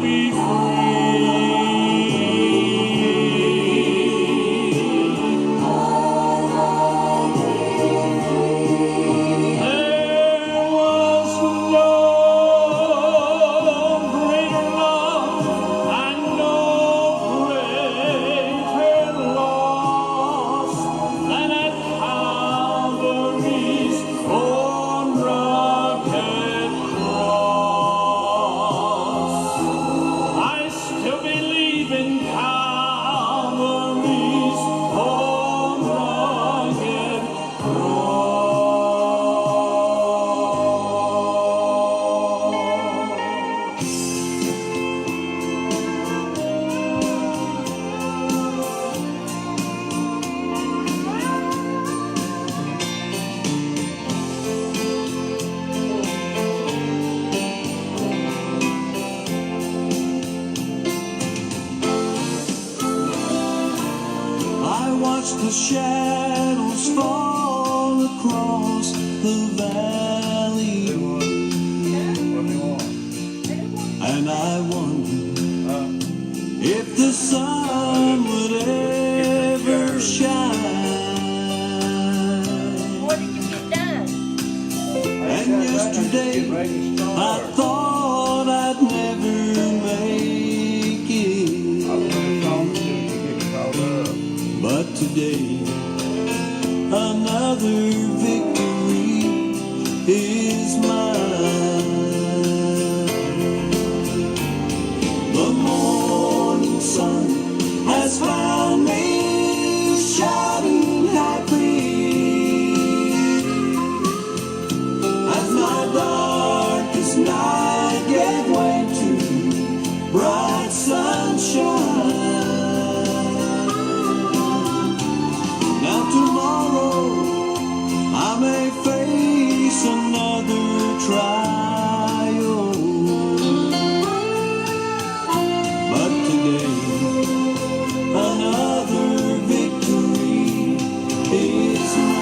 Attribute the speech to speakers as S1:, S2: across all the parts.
S1: be the shadows fall across the valley, and I wonder if the sun would ever shine.
S2: What did you get done?
S1: And yesterday I thought I'd never make it, but today another victory is mine. The morning sun has found me shining happy, as my darkest night gave way to bright sunshine. Tomorrow I may face another trial, but today another victory is mine.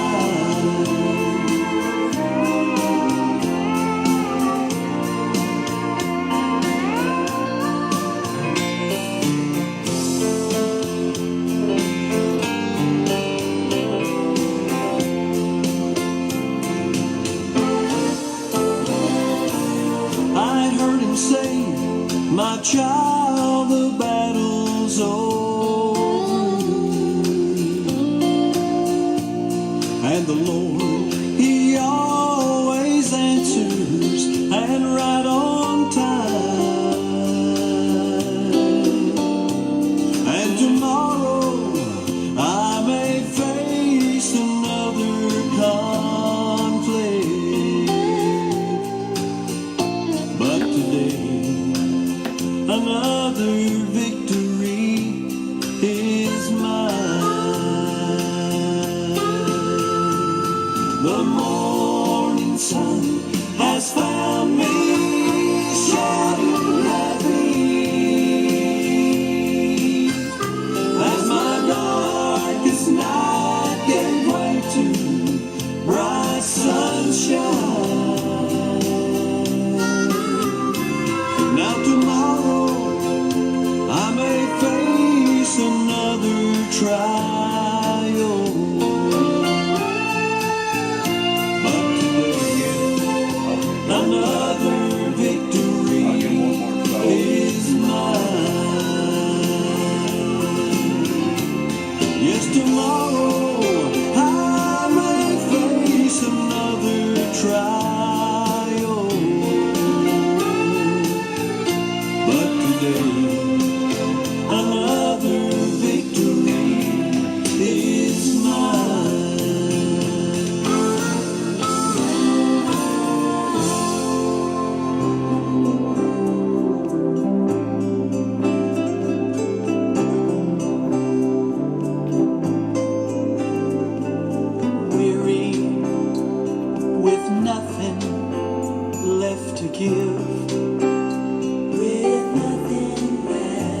S1: Say, my child, the battle's over, and the Lord, He always answers, and right on time. And tomorrow I may face another conflict, but today another victory is mine. The morning sun has found me shining happy, as my darkest night gave way to bright sunshine. Now tomorrow I may face another trial, but today another victory is mine. Yes, tomorrow I may face another trial, but today another victory is mine. Weary with nothing left to give, with nothing left.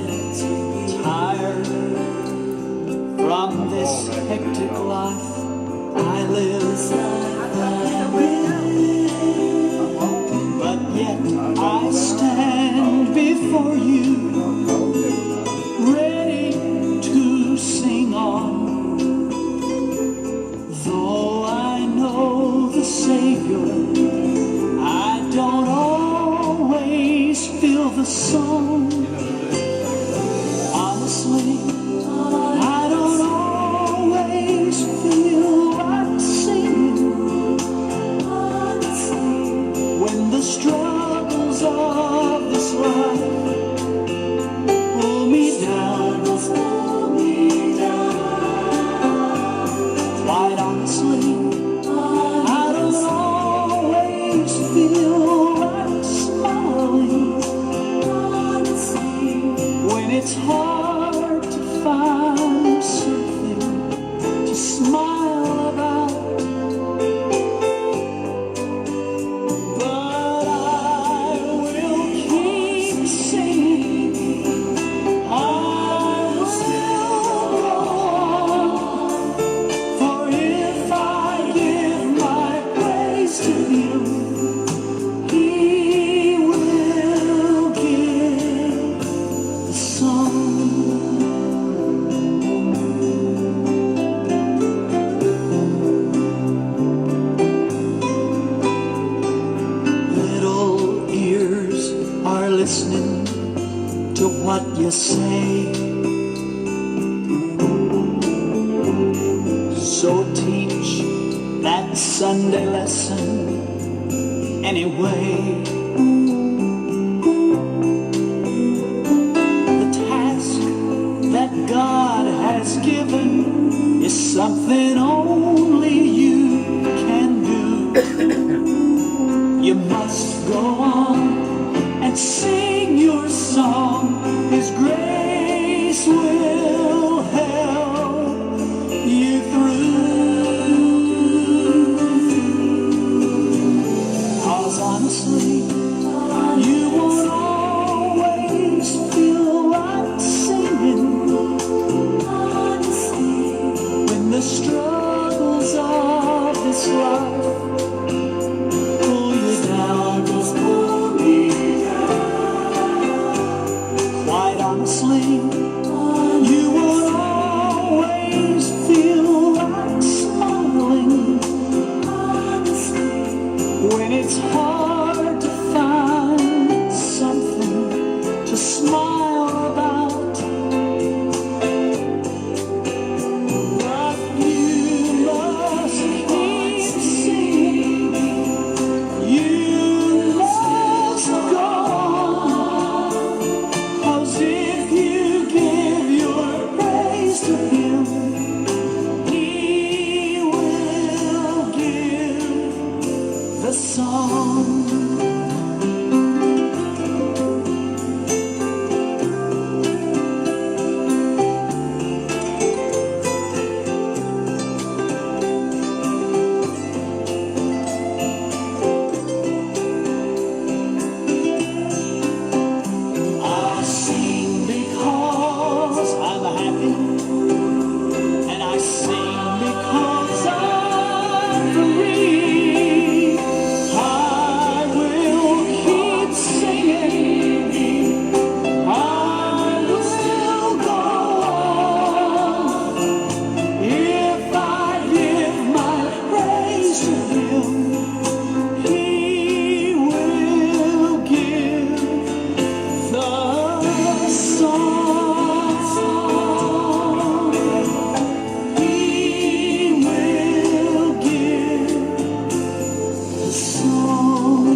S1: for you, ready to sing on. Though I know the Savior, I don't always feel the song. Honestly, I don't always feel like singing when the struggles of this life pull me down. Quite honestly, I don't always feel like smiling when it's hard to find something to smile about. But I will keep singing. I will go on. For if I give my praise to Him, He will give the song. Little ears are listening to what you say, so teach that Sunday lesson anyway. The task that God has given is something only you can do. You must go on and sing your song. His grace will help you through. 'Cause honestly, you won't always feel like singing when the struggles of this life pull you down. Quite honestly, you won't always feel like smiling when it's hard to find something to smile about. But you must keep singing. You must go on. 'Cause if you give your praise to Him, He will give the song. I sing because I'm happy, and I sing because I'm free. I will keep singing. I will go on. If I give my praise to Him, He will give the song. He will give the song.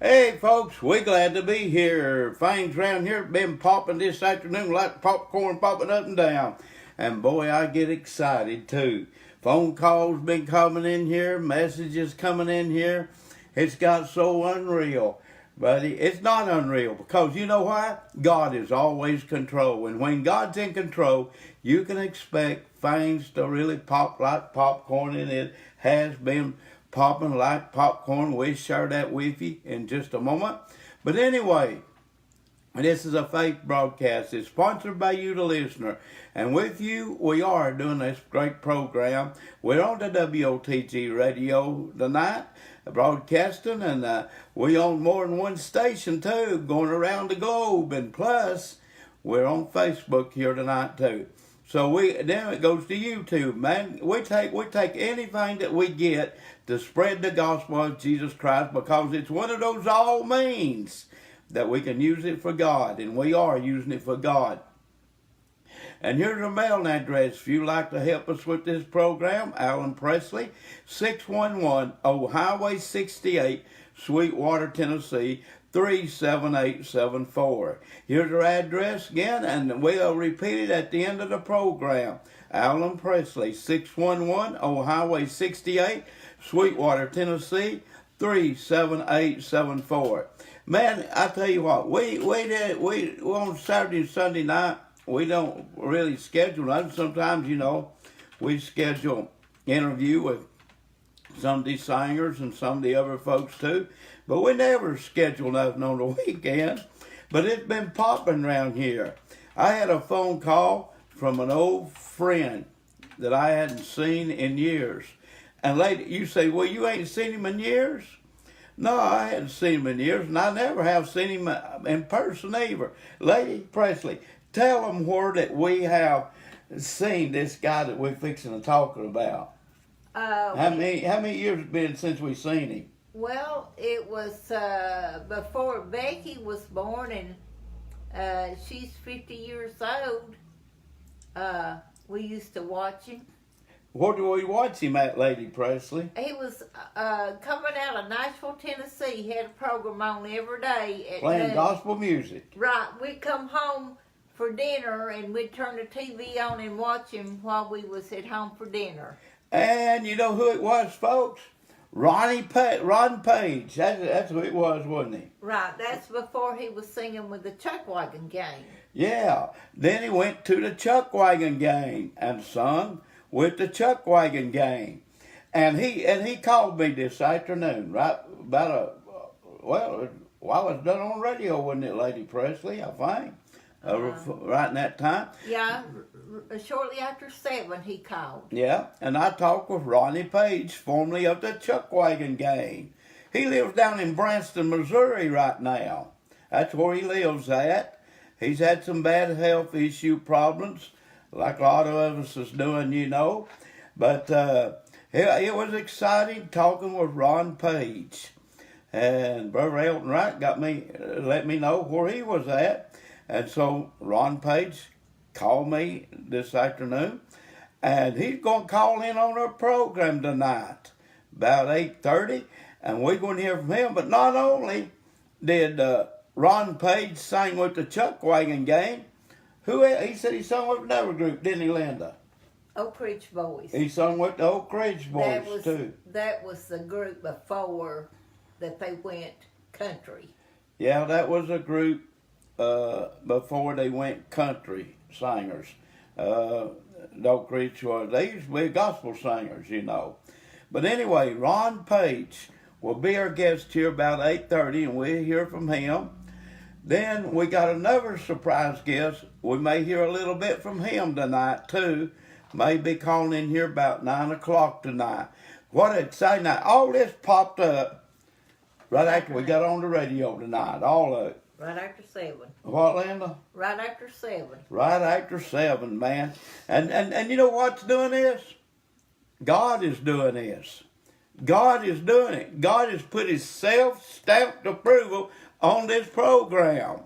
S2: Hey folks, we glad to be here. Things around here have been popping this afternoon like popcorn popping up and down. And boy, I get excited too. Phone calls been coming in here, messages coming in here. It's got so unreal. But it's not unreal because you know why? God is always control. And when God's in control, you can expect things to really pop like popcorn, and it has been popping like popcorn. We'll share that with you in just a moment. But anyway, This is a faith broadcast. It's sponsored by you, the listener. And with you, we are doing this great program. We're on the WOTG radio tonight, broadcasting, and we on more than one station, too, going around the globe. And plus, we're on Facebook here tonight, too. So then it goes to YouTube, man. We take anything that we get to spread the gospel of Jesus Christ, because it's one of those all means that we can use it for God, and we are using it for God. And here's our mailing address if you'd like to help us with this program. Alan Presley, 611 Old Highway 68, Sweetwater, Tennessee, 37874. Here's our address again, and we'll repeat it at the end of the program. Alan Presley, 611 Old Highway 68, Sweetwater, Tennessee, 37874. Man, I tell you what, we on Saturday and Sunday night, we don't really schedule nothing. Sometimes, we schedule interview with some of these singers and some of the other folks too, but we never schedule nothing on the weekend. But it's been popping around here. I had a phone call from an old friend that I hadn't seen in years. And lady, you say, well, you ain't seen him in years? No, I hadn't seen him in years, and I never have seen him in person either. Lady Presley, tell them where that we have seen this guy that we're fixing to talk about. How many years it's been since we seen him?
S3: Well, it was before Becky was born, and she's 50 years old. We used to watch him.
S2: Where do we watch him at, Lady Presley?
S3: He was coming out of Nashville, Tennessee. He had a program on every day.
S2: Playing gospel music.
S3: Right. We'd come home for dinner, and we'd turn the TV on and watch him while we was at home for dinner.
S2: And you know who it was, folks? Ron Page. That's who it was, wasn't he?
S3: Right. That's before he was singing with the Chuck Wagon Gang.
S2: Yeah. Then he went to the Chuck Wagon Gang and sung with the Chuck Wagon Gang. And he called me this afternoon, right about while it was done on radio, wasn't it, Lady Presley, I think? Right in that time.
S3: Yeah, shortly after 7 he called.
S2: Yeah, and I talked with Ronnie Page, formerly of the Chuck Wagon Gang. He lives down in Branson, Missouri right now. That's where he lives at. He's had some bad health issue problems, like a lot of us is doing, But it was exciting talking with Ron Page. And Brother Elton Wright let me know where he was at. And so Ron Page called me this afternoon, and he's going to call in on our program tonight about 8:30, and we're going to hear from him. But not only did Ron Page sing with the Chuck Wagon Gang, he said he sung with another group, didn't he, Linda?
S3: Oak Ridge Boys.
S2: He sung with the Oak Ridge Boys, too.
S3: That was the group before that they went country.
S2: Yeah, that was a group before they went country singers. Oak Ridge they used to be gospel singers, But anyway, Ron Page will be our guest here about 8:30, and we'll hear from him. Then we got another surprise guest. We may hear a little bit from him tonight, too. Maybe calling in here about 9 o'clock tonight. What an exciting night. All this popped up right after we got on the radio tonight, all of it.
S3: Right after 7.
S2: What, Linda?
S3: Right after 7.
S2: Right after 7, man. And you know what's doing this? God is doing this. God is doing it. God has put his self-stamped approval on this program.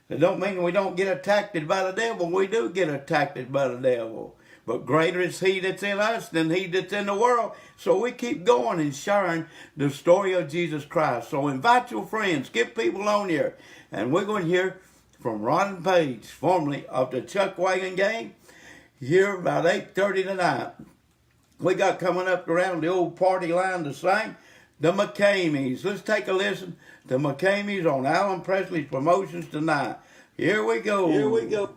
S2: It don't mean we don't get attacked by the devil. We do get attacked by the devil. But greater is he that's in us than he that's in the world. So we keep going and sharing the story of Jesus Christ. So invite your friends, get people on here. And we're going to hear from Ron Page, formerly of the Chuck Wagon Gang, here about 8:30 tonight. We got coming up around the old party line to sing, the McCameys. Let's take a listen to McCameys on Alan Presley's promotions tonight. Here we go.
S1: Here we go.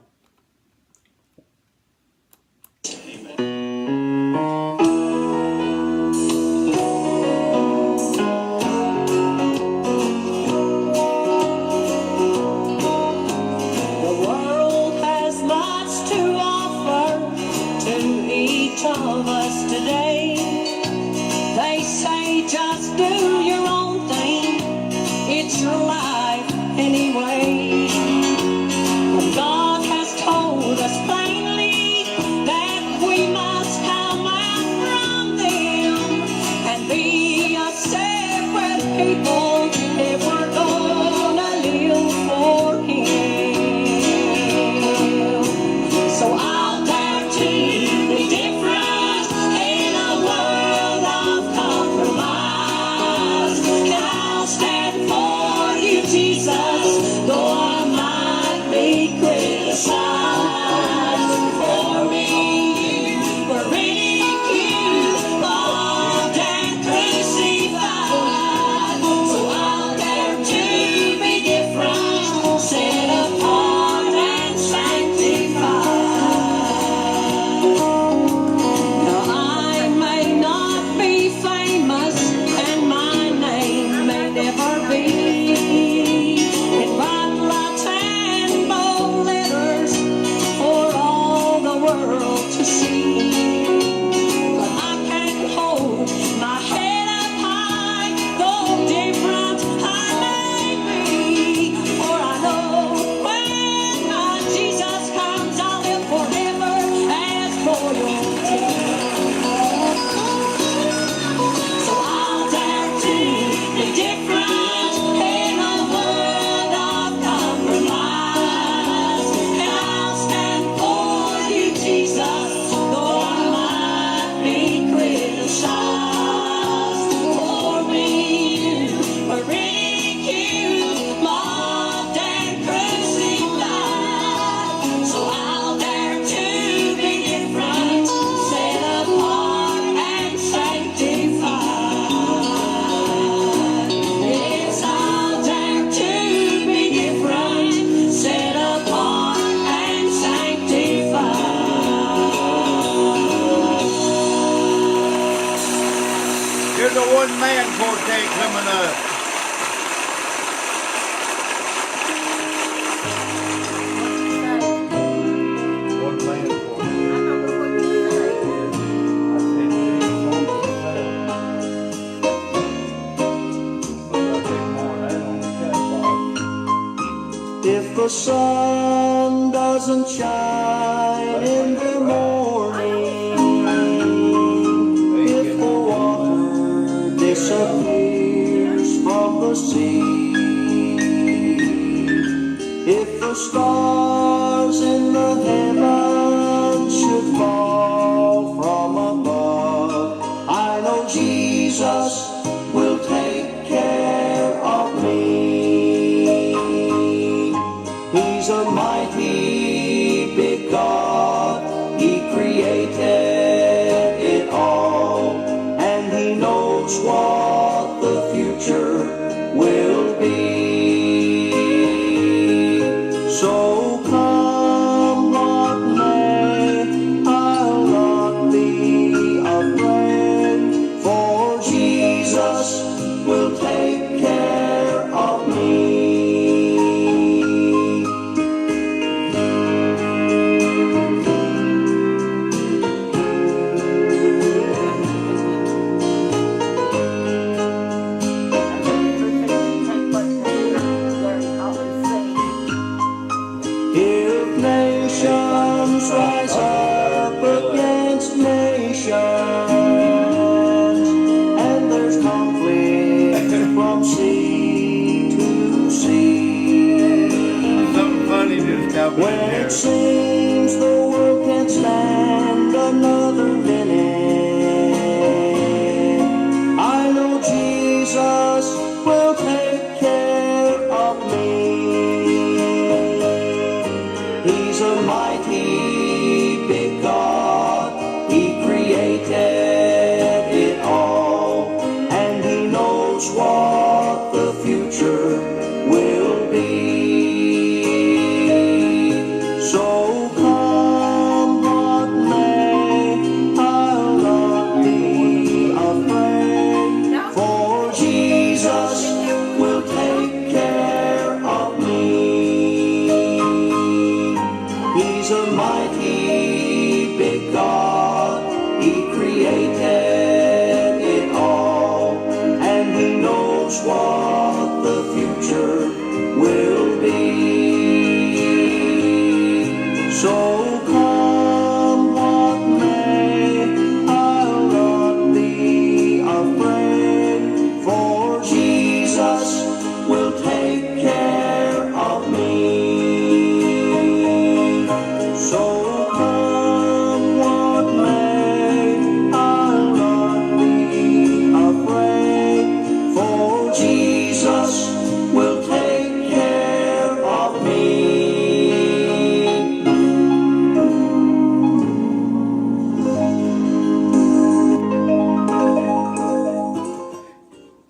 S1: If the sun doesn't shine in the morning, if the water disappears from the sea, if the stars in the heavens should fall from above, I know Jesus will take care of me. He's a mighty big God. He created it all, and He knows what the future will be. So come what may, I'll not be afraid, for Jesus will take care of me. If nations rise up against nations, and there's conflict from sea to sea,
S2: Something funny just happened
S1: when
S2: here.
S1: it seems the world can't stand another minute, I know Jesus will take care of me. He's a mighty big God. He created it all, and He knows what the future will be. So come what may, I'll not be afraid, for Jesus will take care of me. He's a mighty big God. He created it all, and He knows what the future will be. So come what may, I'll not be afraid, for Jesus will take care of me. So come what may, I'll not be afraid, for Jesus will take care of me.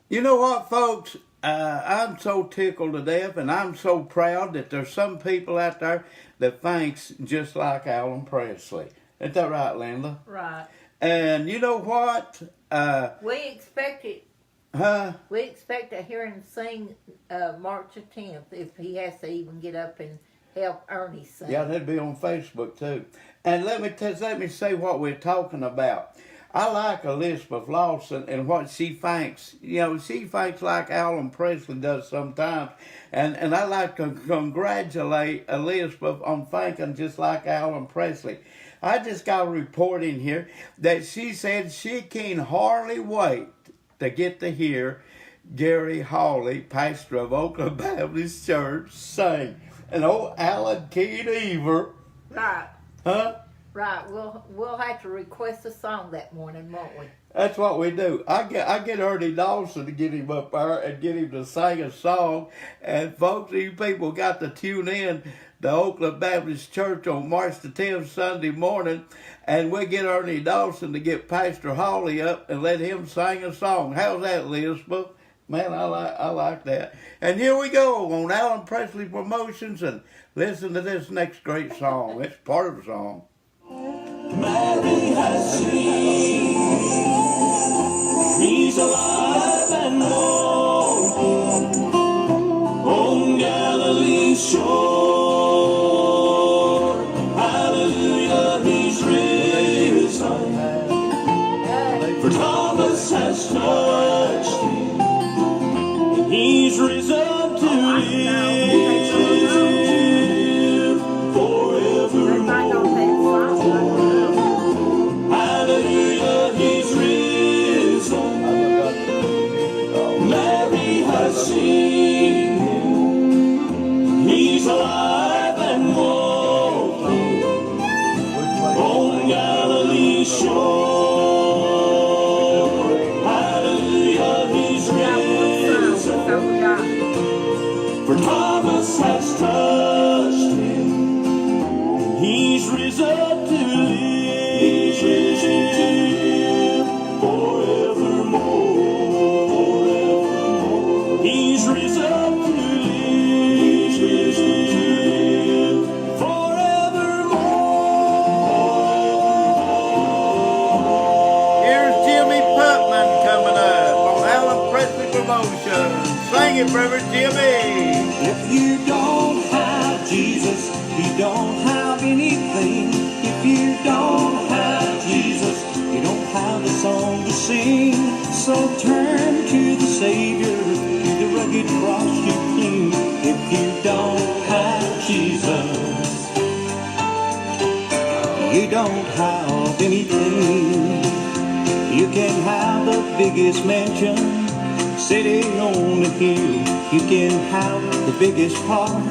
S2: You know what, folks? I'm so tickled to death, and I'm so proud that there's some people out there that thinks just like Alan Presley. Isn't that right, Linda?
S3: Right.
S2: And you know what?
S3: We expect it.
S2: Huh?
S3: We expect to hear him sing March the 10th if he has to even get up and help Ernie sing.
S2: Yeah, that'd be on Facebook too. And let me say what we're talking about. I like Elizabeth Lawson and what she thinks. You know, she thinks like Alan Presley does sometimes. And I like to congratulate Elizabeth on thinking just like Alan Presley. I just got a report in here that she said she can hardly wait to get to hear Gary Hawley, pastor of Oakland Baptist Church, sing. And old Alan Keenever.
S3: Right.
S2: Huh?
S3: Right. We'll have to request a song that morning, won't we?
S2: That's what we do. I get Ernie Dawson to get him up there and get him to sing a song. And folks, you people got to tune in to Oakland Baptist Church on March the 10th, Sunday morning. And we get Ernie Dawson to get Pastor Hawley up and let him sing a song. How's that, Elizabeth? Man, I like that. And here we go on Alan Presley Promotions, and listen to this next great song. It's part of the song.
S1: Mary has seen, He's alive and walking on Galilee's shore. Hallelujah, He's risen, for Thomas has touched Him, and He's risen to live. you don't have anything. You can have the biggest mansion sitting on the hill. You can have the biggest heart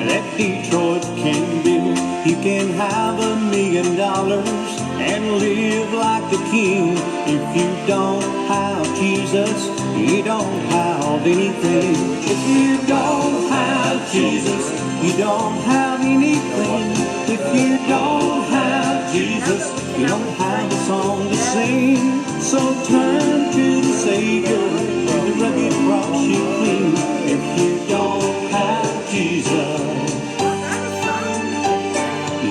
S1: that Detroit can build. You can have $1 million and live like a king. If you don't have Jesus, you don't have anything. If you don't have Jesus, you don't have anything. If you don't have Jesus, you don't have a song to sing. So turn to the Savior, to the rugged cross you cling. If you don't have Jesus,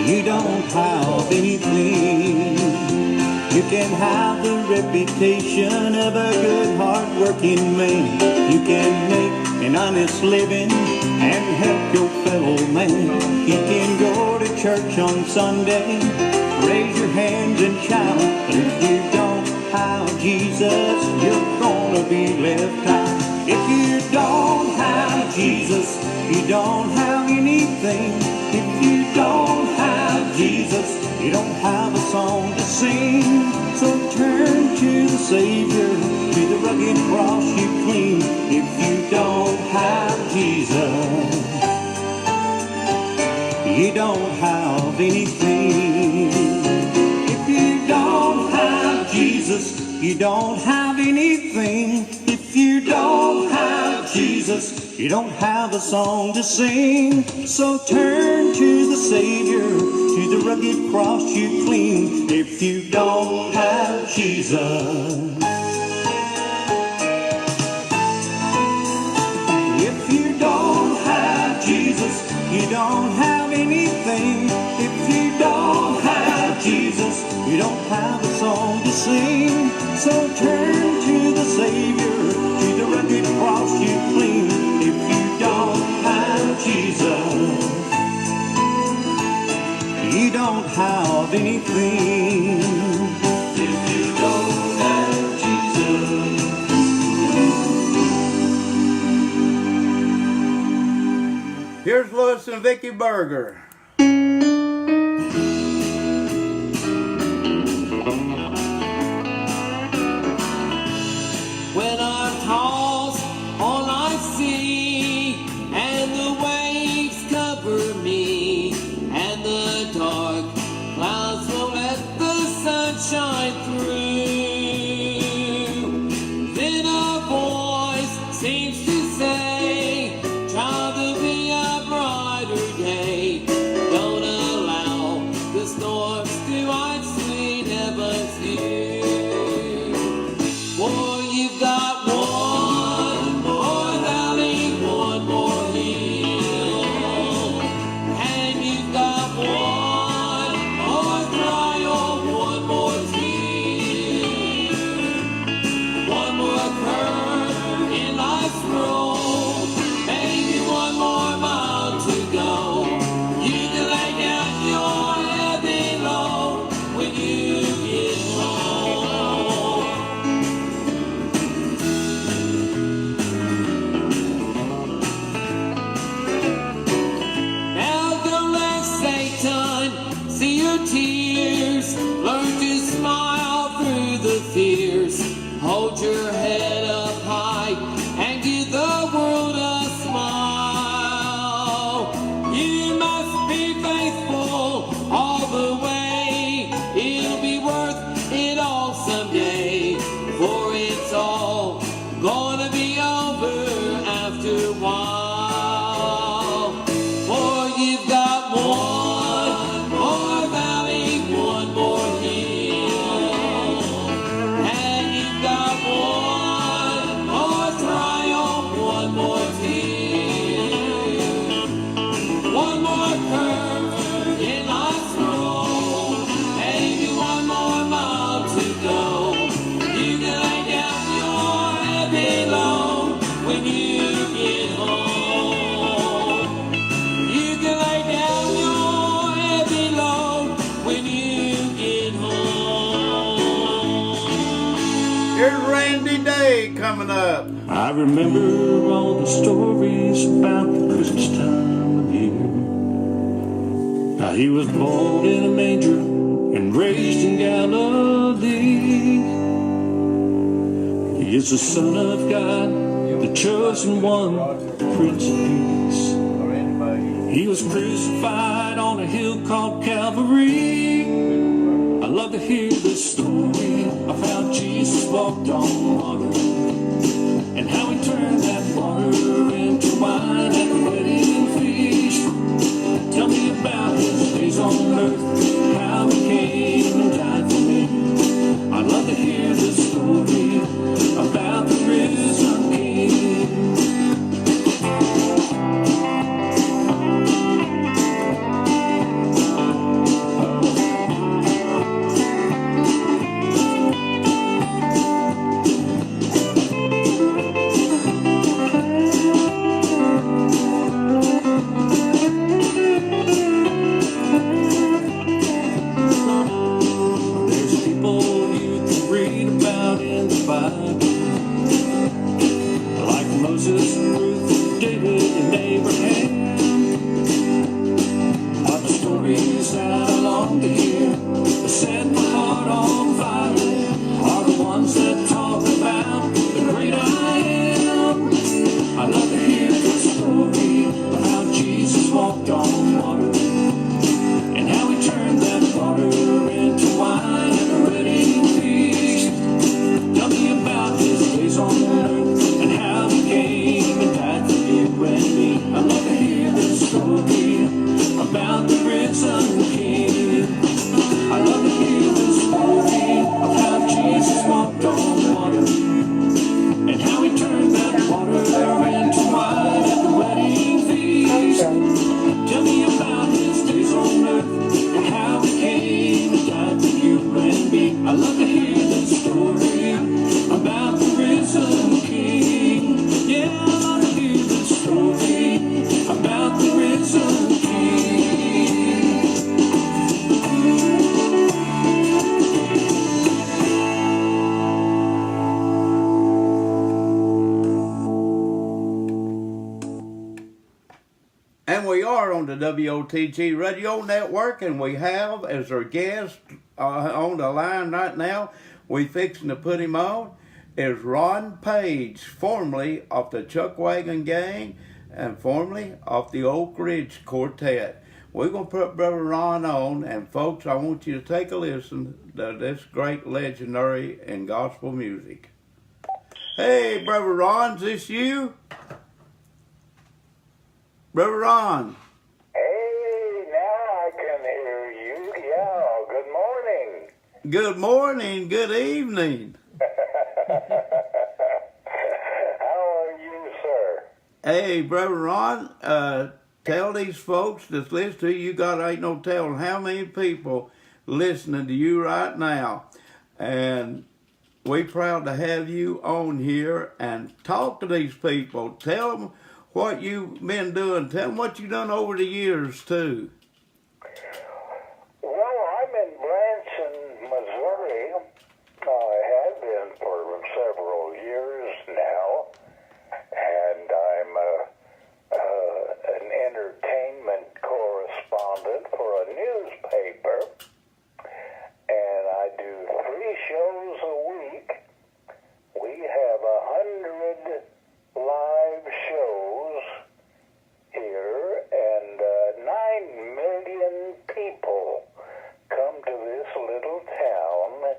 S1: you don't have anything. You can have the reputation of a good, hard-working man. You can make an honest living and help your fellow man. You can go to church on Sunday, raise your hands and shout. But if you don't have Jesus, you're gonna be left out. If you don't have Jesus, you don't have anything. If you don't have Jesus, you don't have a song to sing. So turn to the Savior, to the rugged cross you cling. If you don't have Jesus, you don't have anything. If you don't have Jesus, you don't have anything. If you don't have Jesus, you don't have a song to sing. So turn to the Savior, to the rugged cross you cling. If you don't have Jesus, if you don't have Jesus, you don't have anything. If you don't have Jesus, you don't have a song to sing. So turn to the Savior, to the rugged cross you cling. If you don't have Jesus, you don't have anything. If you don't have Jesus.
S2: Here's Louis and Vicky Berger.
S4: When I toss, all I see, and the waves cover me, and the dark clouds won't let the sun shine through. Then a voice seems to say, try to be a brighter day. Don't allow the storms to ice sweet heaven's view. For you've got one more valley, one more hill, and you've got one more trial, one more tear, one more curve in life's road, maybe one more mile to go. You can lay down your heavy load when you get home. Now don't let Satan see your tears. Learn to smile through the fears. Hold your head up high and give the world a smile. You must be faithful all the way. It'll be worth it all someday. For it's all gonna be over after a while. For you've got one more valley, one more hill, and you've got one more trial, one more tear, one more curve in life's road, maybe one more mile to go. You can lay down your heavy load when you get home. You can lay down your heavy load when you get home.
S2: Here's Randy Day coming up.
S1: I remember all the stories about the Christmas time of year. Now he was born in a manger and raised in Galilee. He is the Son of God, the chosen one, Prince of Peace. He was crucified on a hill called Calvary. I love to hear the story of how Jesus walked on water and how he turned that water into wine at the wedding feast. Tell me about his days on earth, how he came and died for me. I'd love to hear the story about the risen King. There's people you can read about in the Bible, like Moses, Ruth, David, and Abraham. Are the stories that I long to hear, that set my heart on fire, are the ones that talk about the great I am. I love to hear the story of how Jesus walked on water and how he turned that water into wine at the wedding feast. Tell me about his days on earth and how he came and died for you and me. I love to hear the story about the risen King. I love to hear the story of how Jesus walked on water and how he turned that water into wine at the wedding feast. Tell me about his days on earth and how he came and died for you and me. I love to hear the story about the risen King. Yeah, I love to hear the story about the risen King.
S2: And we are on the WOTG Radio Network, and we have as our guest on the line right now, we fixing to put him on, is Ron Page, formerly of the Chuckwagon Gang and formerly of the Oak Ridge Quartet. We're going to put Brother Ron on, and folks, I want you to take a listen to this great legendary and gospel music. Hey, Brother Ron, is this you? Brother Ron.
S5: Hey, now I can hear you. Yeah, good morning.
S2: Good morning, good evening.
S5: How are you, sir?
S2: Hey, Brother Ron, tell these folks that's listening to you, got ain't no telling how many people listening to you right now. And we proud to have you on here and talk to these people. Tell them what you've been doing. Tell them what you've done over the years, too.
S5: Well, I'm in Branson, Missouri. I have been for several years now, and I'm an entertainment correspondent for a newspaper, and I do 3 shows a week. We have 100 live shows here, and 9 million people come to this little town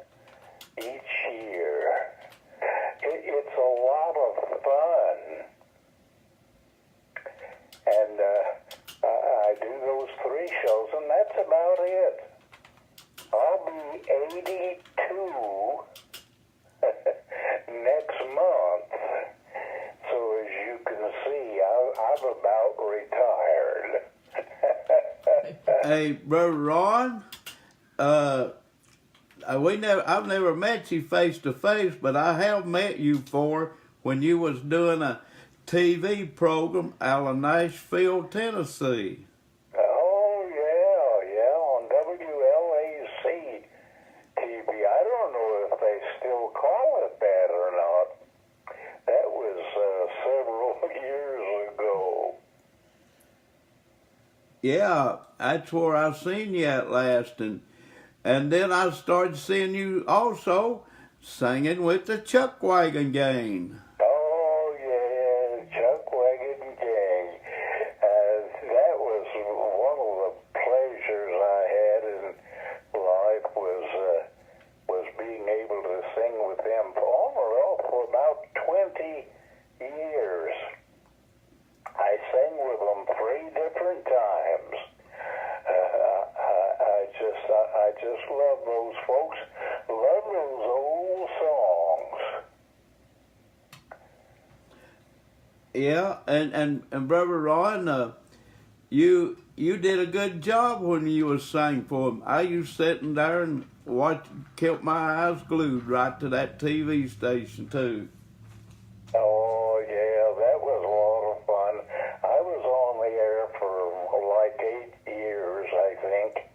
S5: each year. It's a lot of fun, and I do those 3 shows, and that's about it. I'll be 82 next month. So as you can see, I'm about retired.
S2: Hey, Brother Ron, I've never met you face to face, but I have met you before when you was doing a TV program out of Nashville, Tennessee.
S5: Oh, yeah, on WLAC TV. I don't know if they still call it that or not. That was several years ago.
S2: Yeah, that's where I seen you at last, and And then I started seeing you also singing with the Chuck Wagon Gang.
S5: Oh, yeah, Chuck Wagon Gang. That was one of the pleasures I had in life was being able to sing with them on and off for about 20 years. I sang with them 3 different times. I just love those folks. Love those old songs.
S2: Yeah, and Brother Ron, you did a good job when you was singing for them. I used sitting there and kept my eyes glued right to that TV station too.
S5: Oh, yeah, that was a lot of fun. I was on the air for like 8 years, I think,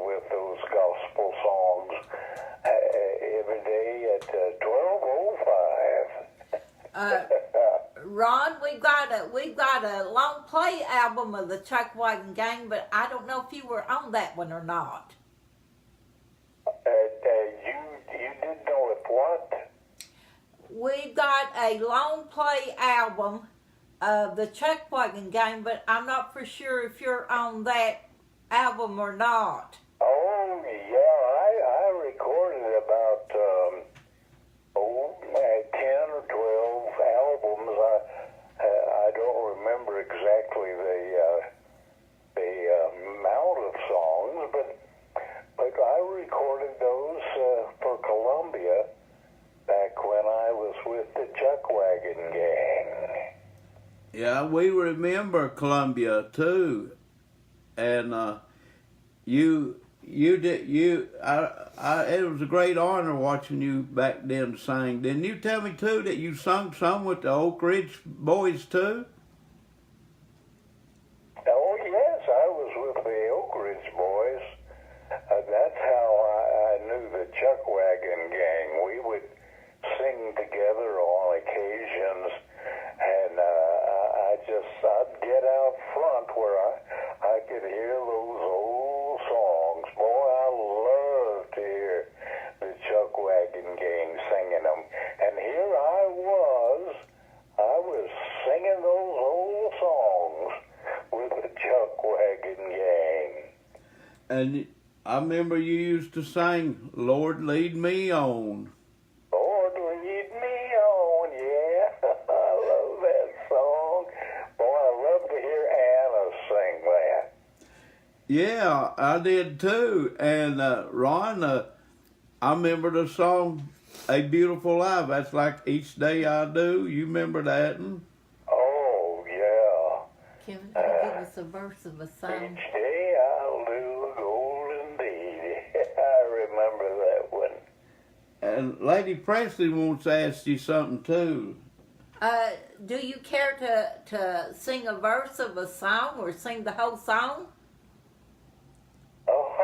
S5: with those gospel songs every day at 12:05.
S3: Ron, we've got a long play album of the Chuck Wagon Gang, but I don't know if you were on that one or not.
S5: You did know it what?
S3: We've got a long play album of the Chuck Wagon Gang, but I'm not for sure if you're on that album or not.
S5: Oh, yeah, I recorded about 10 or 12 albums. I don't remember exactly the amount of songs, but I recorded those for Columbia back when I was with the Chuck Wagon Gang.
S2: Yeah, we remember Columbia too, and it was a great honor watching you back then sing. Didn't you tell me too that you sung some with the Oak Ridge Boys too?
S5: Oh, yes, I was with the Oak Ridge Boys. That's how I knew the Chuck Wagon Gang. We would sing together on occasions, and I'd get out front where I could hear those old songs. Boy, I love to hear the Chuck Wagon Gang singing them. And here I was singing those old songs with the Chuck Wagon Gang.
S2: And I remember you used to sing, "Lord, Lead Me On."
S5: Lord, lead me on, yeah. I love that song. Boy, I love to hear Anna sing that.
S2: Yeah, I did too. And Ron, I remember the song "A Beautiful Life." That's like "Each Day I Do." You remember that?
S5: Oh, yeah.
S3: Kevin, can you give us a verse of a song?
S5: Each day I'll do a golden deed. I remember that one.
S2: And Lady Presley wants to ask you something too.
S3: Do you care to sing a verse of a song or sing the whole song?
S5: Oh,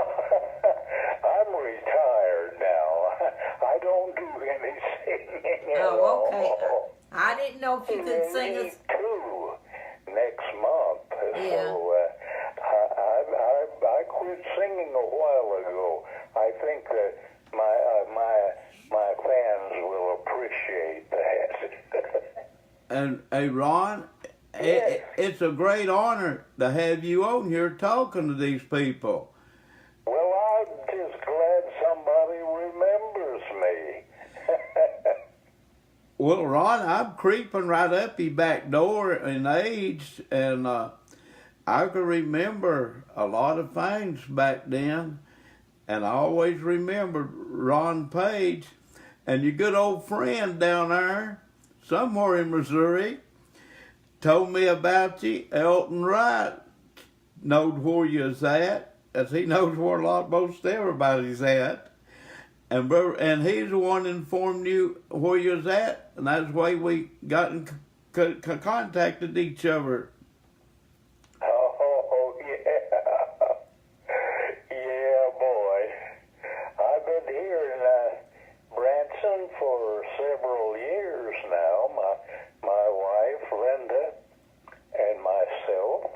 S5: I'm retired now. I don't do any singing at
S3: Oh, okay.
S5: all.
S3: I didn't know if you could sing
S5: Me
S3: us.
S5: too next month.
S3: Yeah.
S5: So I quit singing a while ago. I think that my fans will appreciate that.
S2: And hey, Ron,
S5: Yes.
S2: it's a great honor to have you on here talking to these people.
S5: Well, I'm just glad somebody remembers me.
S2: Well, Ron, I'm creeping right up your back door in age, and I can remember a lot of things back then, and I always remembered Ron Page and your good old friend down there, somewhere in Missouri, told me about you. Elton Wright knowed where you was at, as he knows where most everybody's at. And he's the one that informed you where you was at, and that's the way we got in contacted each other.
S5: Oh, yeah. Yeah, boy. I've been here in Branson for several years now. My wife, Linda, and myself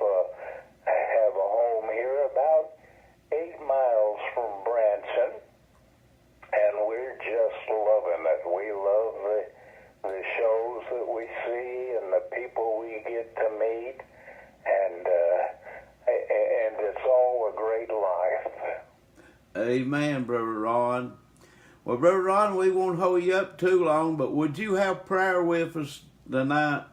S5: have a home here about 8 miles from Branson. we see and the people we get to meet, and it's all a great life.
S2: Amen, Brother Ron. Well, Brother Ron, we won't hold you up too long, but would you have prayer with us tonight?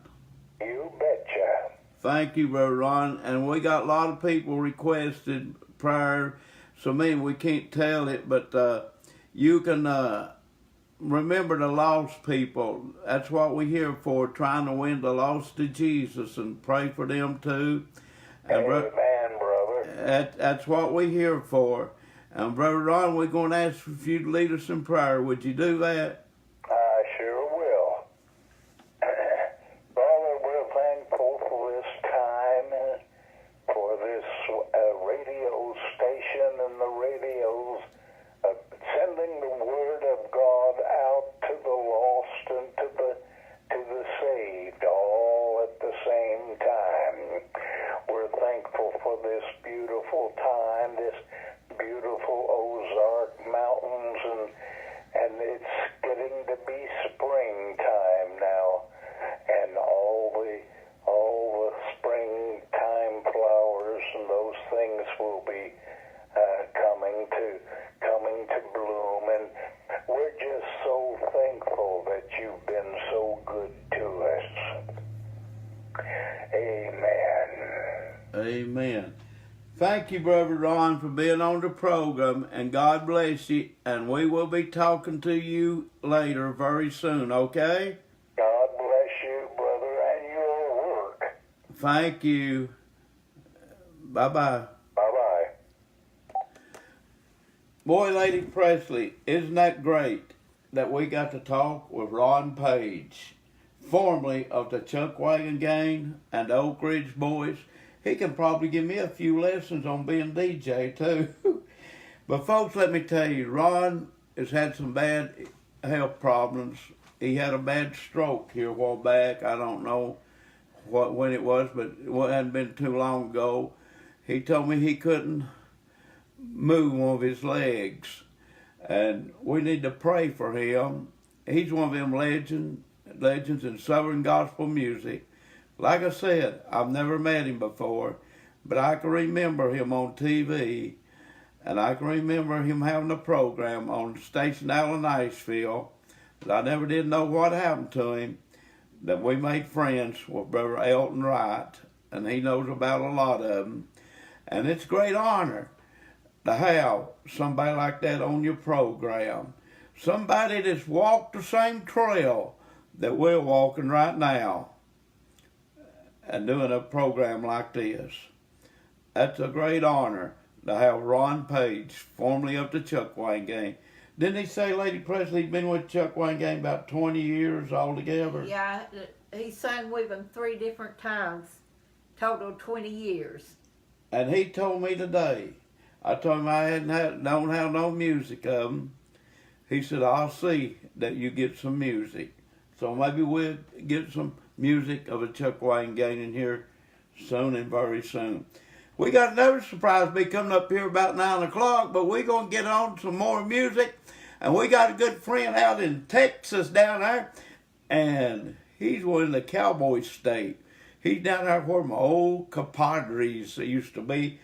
S5: You betcha.
S2: Thank you, Brother Ron. And we got a lot of people requested prayer, so maybe we can't tell it, but you can remember the lost people. That's what we're here for, trying to win the lost to Jesus, and pray for them too. And
S5: Amen, brother.
S2: that's what we're here for. And Brother Ron, we're going to ask if you'd lead us in prayer. Would you do that?
S5: I sure will. Father, we're thankful for this time, for this radio station and the radios sending the word of God out to the lost and to the saved, all at the same time. We're thankful for this beautiful time, this beautiful Ozark Mountains, and it's getting to be springtime now, and all the springtime flowers and those things will be coming to bloom, and we're just so thankful that you've been so good to us. Amen.
S2: Amen. Thank you, Brother Ron, for being on the program, and God bless you, and we will be talking to you later very soon, okay?
S5: God bless you, brother, and your work.
S2: Thank you. Bye-bye.
S5: Bye-bye.
S2: Boy, Lady Presley, isn't that great that we got to talk with Ron Page, formerly of the Chuck Wagon Gang and the Oak Ridge Boys? He can probably give me a few lessons on being DJ, too. But, folks, let me tell you, Ron has had some bad health problems. He had a bad stroke here a while back. I don't know when it was, but it hadn't been too long ago. He told me he couldn't move one of his legs, and we need to pray for him. He's one of them legends in Southern gospel music. Like I said, I've never met him before, but I can remember him on TV, and I can remember him having a program on station out in Niceville. I never did know what happened to him, that we made friends with Brother Elton Wright, and he knows about a lot of them. And it's a great honor to have somebody like that on your program. Somebody that's walked the same trail that we're walking right now, and doing a program like this. That's a great honor to have Ron Page, formerly of the Chuck Wagon Gang. Didn't he say, Lady Presley, he'd been with Chuck Wagon Gang about 20 years altogether?
S3: Yeah, he sang with them 3 different times, total 20 years.
S2: And he told me today, I told him I don't have no music of them. He said, I'll see that you get some music. So maybe we'll get some music of a Chuck Wagon Gang in here soon and very soon. We got another surprise be coming up here about 9 o'clock, but we're going to get on some more music. And we got a good friend out in Texas down there, and he's one of the cowboy state. He's down there where my old compadres used to be,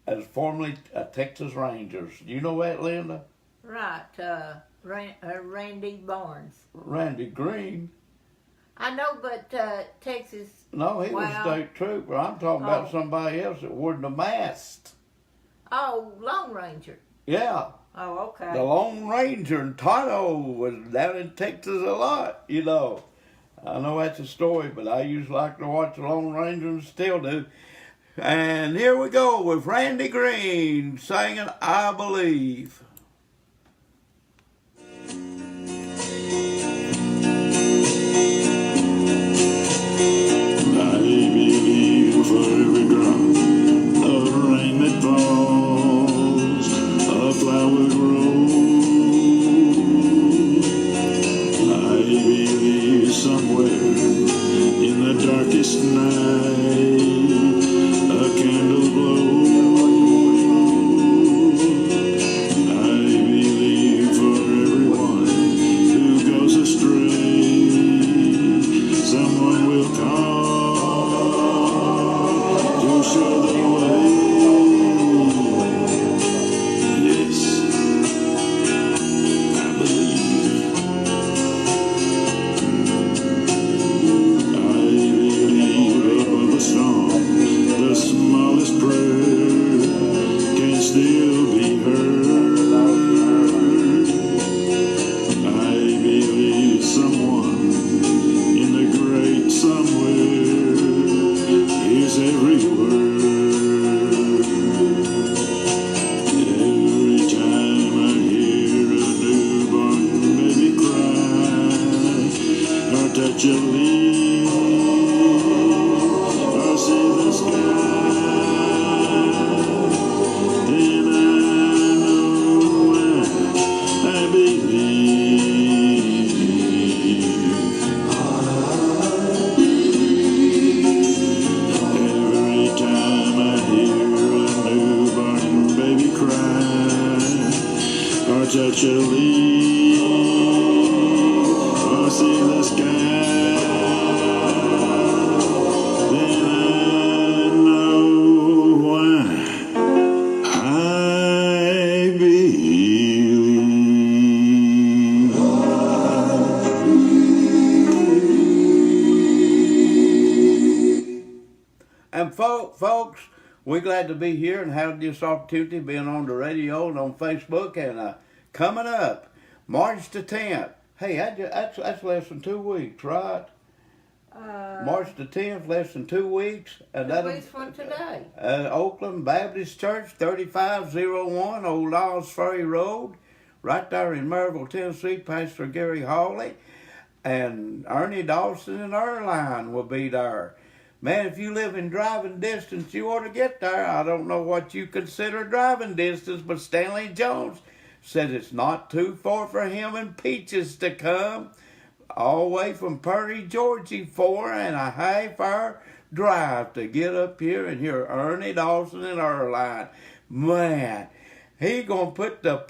S2: as formerly Texas Rangers. Do you know that, Linda?
S3: Right, Randy Barnes.
S2: Randy Green.
S3: I know, but Texas...
S2: No, he was state trooper. I'm talking about somebody else that wore the mast.
S3: Oh, Lone Ranger.
S2: Yeah.
S3: Oh, okay.
S2: The Lone Ranger and Tonto was down in Texas a lot, you know. I know that's a story, but I used to like to watch the Lone Ranger and still do. And here we go with Randy Green singing I Believe.
S6: For every drop of rain that falls, a flower grows. I believe somewhere in the darkest night a candle glows. I such a leap. Oh, see the sky, then I know why I believe.
S2: And folks, we're glad to be here and have this opportunity being on the radio and on Facebook. And coming up, March the 10th. Hey, that's less than 2 weeks, right? March the 10th, less than 2 weeks. And
S3: 2 weeks from today.
S2: Oakland Baptist Church, 3501 Old Laws Ferry Road, right there in Maryville, Tennessee. Pastor Gary Hawley and Ernie Dawson and Erline will be there. Man, if you live in driving distance, you ought to get there. I don't know what you consider driving distance, but Stanley Jones said it's not too far for him and Peaches to come all the way from Perry, Georgia, 4.5-hour drive to get up here and hear Ernie Dawson and Erline. Man, he gonna put the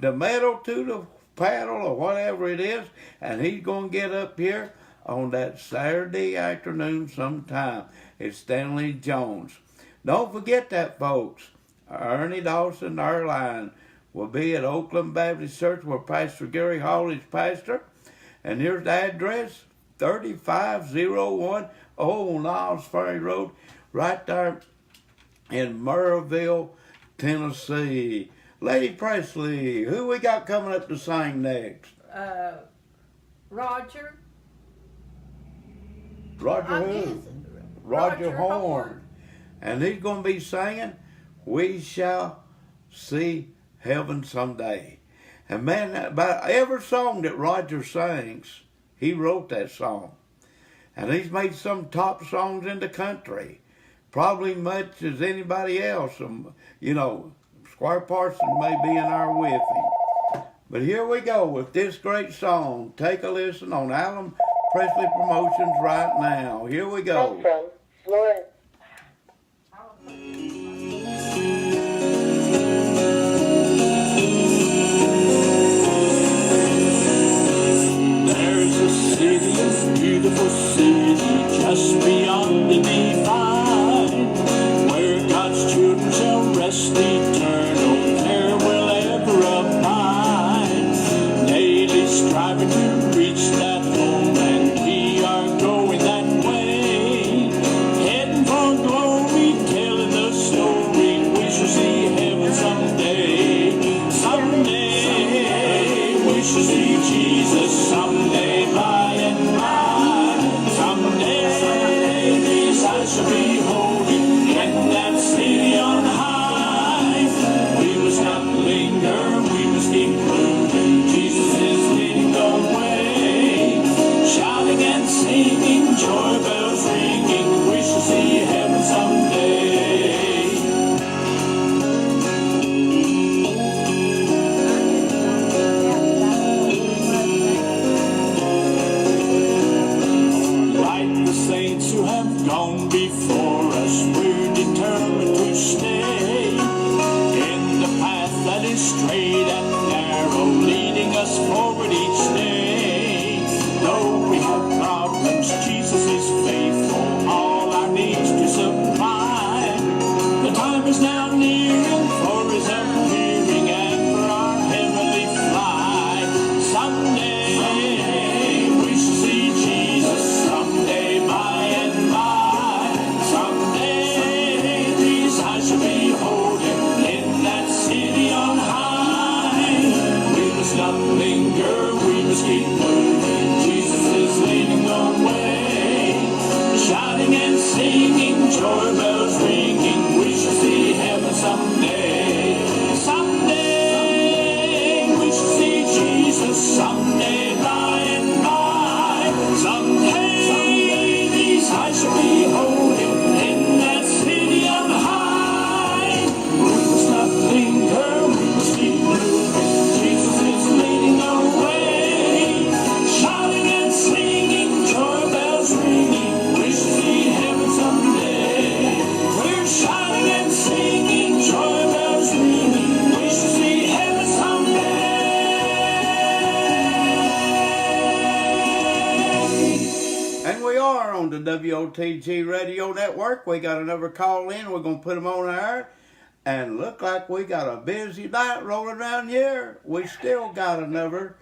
S2: metal to the paddle or whatever it is, and he's gonna get up here on that Saturday afternoon sometime. It's Stanley Jones. Don't forget that, folks. Ernie Dawson, Erline, will be at Oakland Baptist Church where Pastor Gary Hall is pastor. And here's the address, 3501 Old Niles Ferry Road, right there in Maryville, Tennessee. Lady Presley, who we got coming up to sing next?
S3: Roger.
S2: Roger who? Roger Horn. And he's going to be singing, "We Shall See Heaven Someday." And man, about every song that Roger sings, he wrote that song. And he's made some top songs in the country, probably much as anybody else. You know, Squire Parson may be in there with him. But here we go with this great song. Take a listen on Alan Presley Promotions right now. Here we go.
S5: From Florence.
S6: There's a city, a beautiful city, just beyond the divine, where God's children shall rest eternal, there will ever abide. Daily striving to reach that home, and we are going that way, heading for glory, telling the story, we shall see heaven someday. Someday we shall see Jesus, someday by and by. Someday these eyes shall be holding in that city on high. We must not linger, we must keep moving. Jesus is leading the way. Shouting and singing, joy bells ringing, we shall see heaven someday. Like the saints who have gone before us, we're determined to stay in the path that is straight and narrow, leading us forward each day. Though we have problems, Jesus is faithful, all our needs to supply. The time is now nearing for his appearing and for our heavenly flight. Someday we shall see Jesus, someday by and by. Someday these eyes shall be holding in that city on high. We must not linger, we must keep moving. Jesus is leading the way. Shouting and singing, joy bells ringing, we shall see heaven someday. Someday we shall see Jesus, someday by and by. Someday these eyes shall be holding in that city on high. We must not linger, we must keep moving. Jesus is leading the way. Shouting and singing, joy bells ringing, we shall see heaven someday. We're shouting and singing, joy bells ringing, we shall see heaven someday.
S2: WOTG Radio Network. We got another call in. We're going to put them on air. And look like we got a busy night rolling around here. We still got another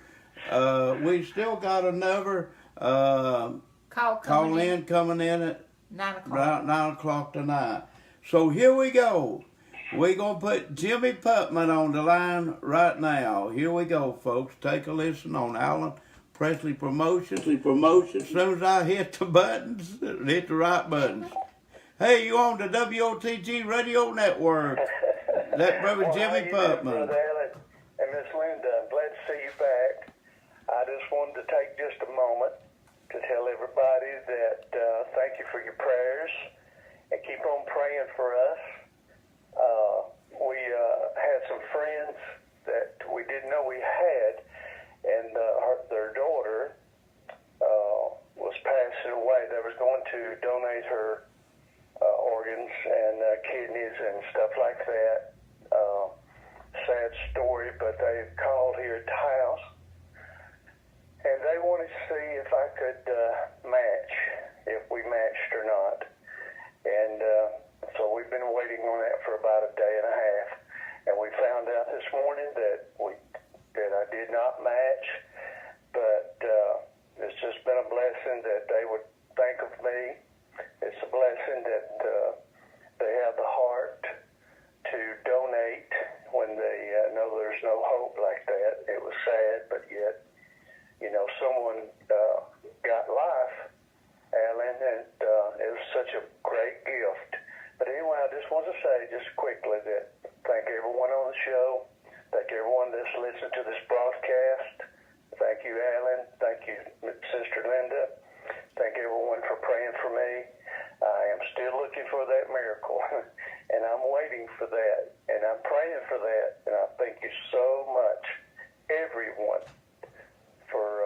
S2: call in coming in at
S3: 9 o'clock.
S2: about 9 o'clock tonight. So here we go. We're going to put Jimmy Putman on the line right now. Here we go, folks. Take a listen on Alan Presley Promotions. As soon as I hit the buttons, hit the right buttons. Hey, you on the WOTG Radio Network. That brother Jimmy Putman.
S5: Brother Alan and Miss Linda, I'm glad to see you back. I just wanted to take just a moment to tell everybody that thank you for your prayers and keep on praying for us. We had some friends that we didn't know we had, and their daughter was passing away. They was going to donate her organs and kidneys and stuff like that. Sad story, but they called here at the house, and they wanted to see if I could match, if we matched or not. And so we've been waiting on that for about a day and a half, and we found out this morning that I did not match, but it's just been a blessing that they would think of me. It's a blessing that they have the heart to donate when they know there's no hope like that. It was sad, but yet, someone got life, Alan, and it was such a great gift. But anyway, I just want to say just quickly that thank everyone on the show. Thank everyone that's listened to this broadcast. Thank you, Alan. Thank you, Sister Linda. Thank everyone for praying for me. I am still looking for that miracle, and I'm waiting for that, and I'm praying for that, and I thank you so much, everyone, for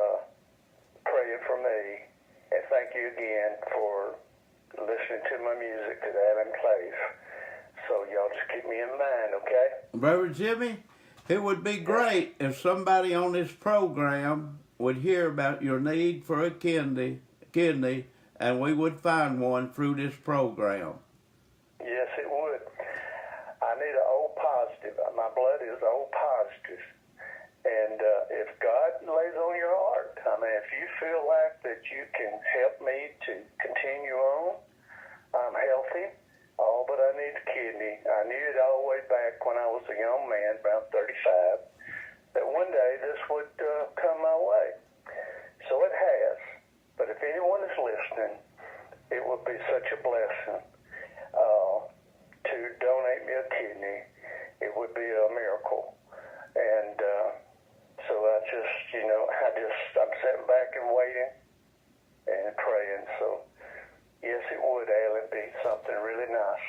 S5: praying for me, and thank you again for listening to my music that Alan plays. So y'all just keep me in mind, okay?
S2: Brother Jimmy, it would be great if somebody on this program would hear about your need for a kidney, and we would find one through this program.
S5: Yes, it would. I need an O positive. My blood is O positive. And if God lays on your heart, if you feel like that you can help me to continue on, I'm healthy. All but I need a kidney. I knew it all the way back when I was a young man, about 35, that one day this would come my way. So it has. But if anyone is listening, it would be such a blessing to donate me a kidney. It would be a miracle. And so I'm sitting back and waiting and praying. So, yes, it would, Alan, be something really nice.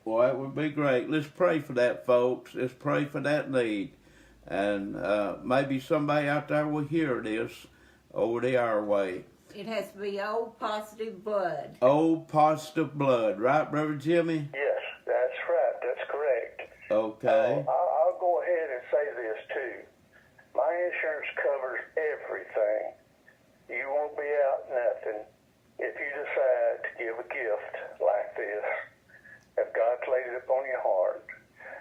S2: Well, that would be great. Let's pray for that, folks. Let's pray for that need. And maybe somebody out there will hear this over the airway.
S3: It has to be O positive blood.
S2: O positive blood, right, Brother Jimmy?
S5: Yes, that's right. That's correct.
S2: Okay.
S5: I'll go ahead and say this, too. My insurance covers everything. You won't be out nothing if you decide to give a gift like this. If God's laid it upon your heart,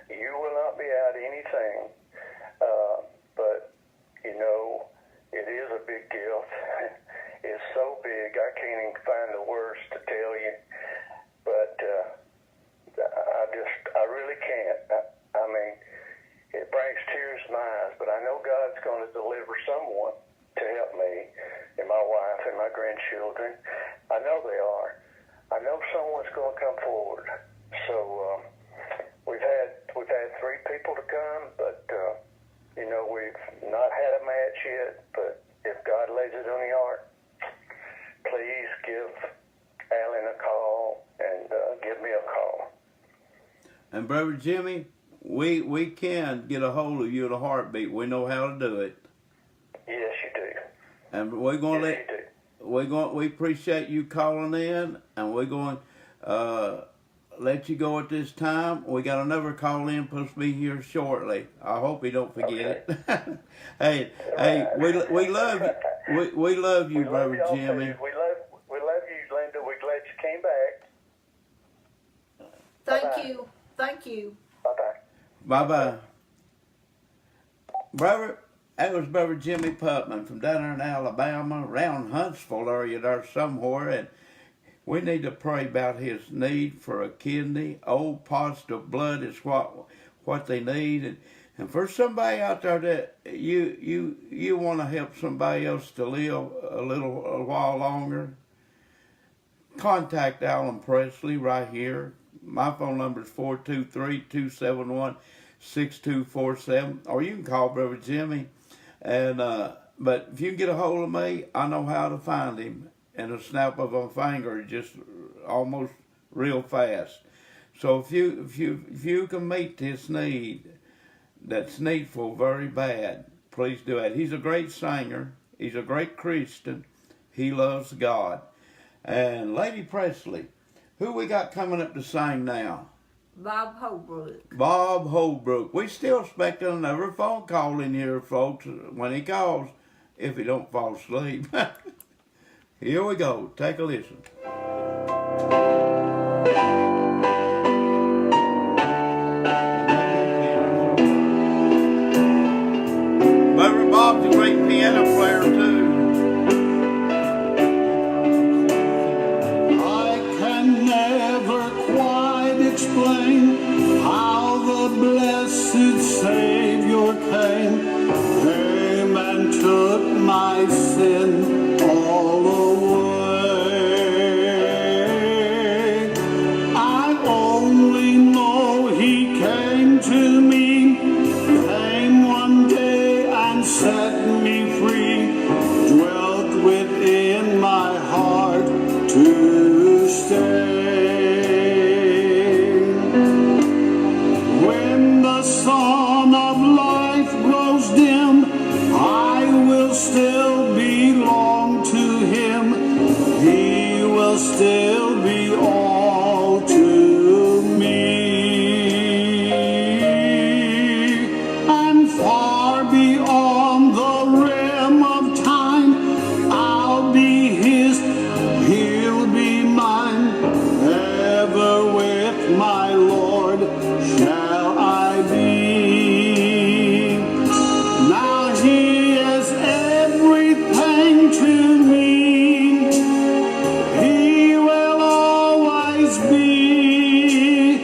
S5: you will not be out anything. But, it is a big gift. It's so big, I can't even find the words to tell you. But I really can't. It brings tears to my eyes, but I know God's going to deliver someone to help me and my wife and my grandchildren. I know they are. I know someone's going to come forward. So we've had 3 people to come, but we've not had a match yet. But if God lays it on your heart, please give Alan a call and give me a call.
S2: And Brother Jimmy, we can get a hold of you in a heartbeat. We know how to do it.
S5: Yes, you do.
S2: And we're going to
S5: Yes, you do.
S2: we appreciate you calling in, and we're going let you go at this time. We got another call in supposed to be here shortly. I hope he don't forget it. hey, we love you. We love you,
S5: We love
S2: Brother
S5: y'all
S2: Jimmy.
S5: too. We love you, Linda.
S3: you. Thank you.
S5: Bye-bye.
S2: Bye-bye. Brother, that was Brother Jimmy Putman from down there in Alabama, around Huntsville area there somewhere, and we need to pray about his need for a kidney. O positive blood is what they need, and for somebody out there that you want to help somebody else to live a while longer, contact Alan Presley right here. My phone number is 423-271-6247, or you can call Brother Jimmy. And but if you can get a hold of me, I know how to find him in a snap of a finger, just almost real fast. So if you can meet this need that's needful very bad, please do it. He's a great singer. He's a great Christian. He loves God. And Lady Presley, who we got coming up to sing now?
S3: Bob Holbrook.
S2: Bob Holbrook. We still expecting another phone call in here, folks, when he calls, if he don't fall asleep. Here we go. Take a listen. Brother Bob's a great piano player, too.
S6: Explain how the blessed Savior came and took my sin all away. I only know He came to me, came one day and set me free, dwelt within my heart to stay. Sun of life grows dim, I will still belong to Him. He will still be all to me. And far beyond the rim of time, I'll be His, He'll be mine. Ever with my Lord shall I be. Now He is everything to me. He will always be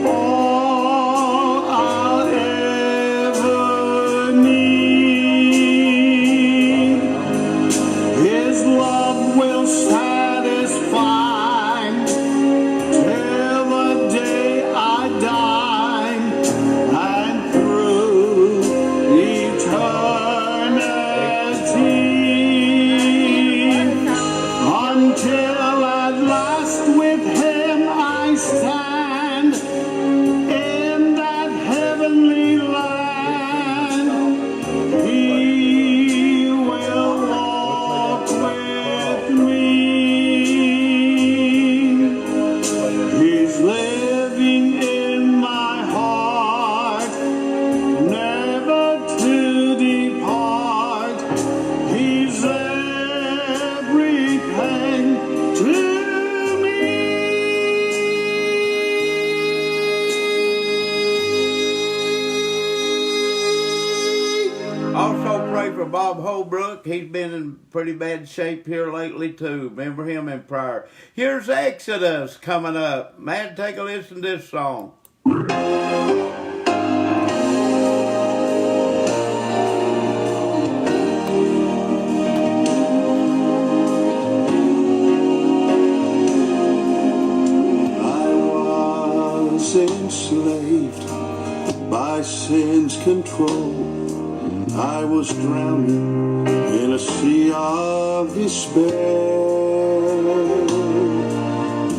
S6: all I'll ever need. His love will satisfy till the day I die, and through eternity, until at last with Him I stand in that heavenly land. He will walk with me. He's living in my heart, never to depart. He's everything to me.
S2: Also pray for Bob Holbrook. He's been in pretty bad shape here lately, too. Remember him in prayer. Here's Exodus coming up. Man, take a listen to this song.
S6: I was enslaved by sin's control. I was drowning in a sea of despair.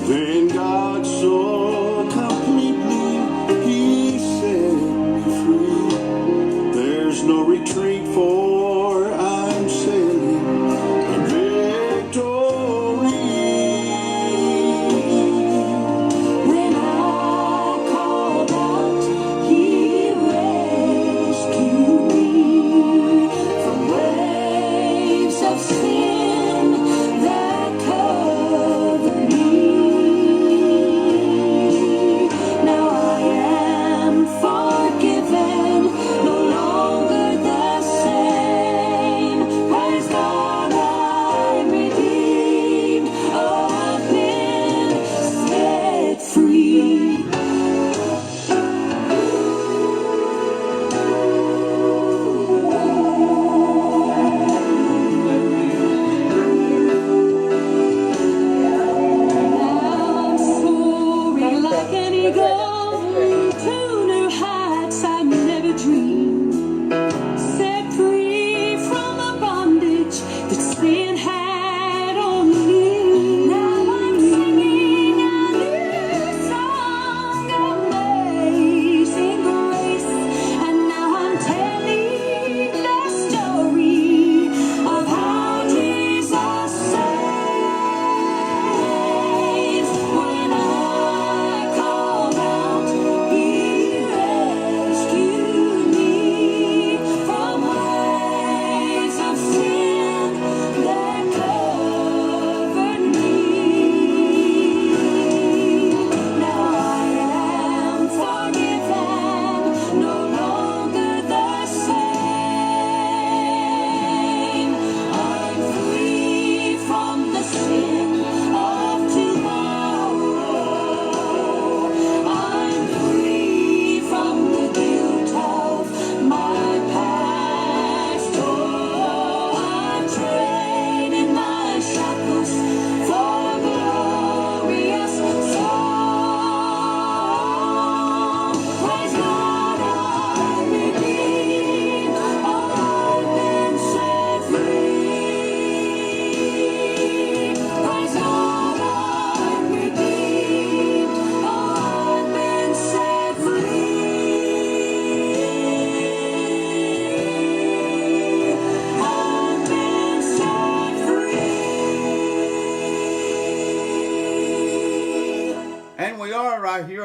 S6: Then God so completely, He set me free. There's no retreat, for I'm sailing in victory.
S7: When I called out, He rescued me from waves of sin that covered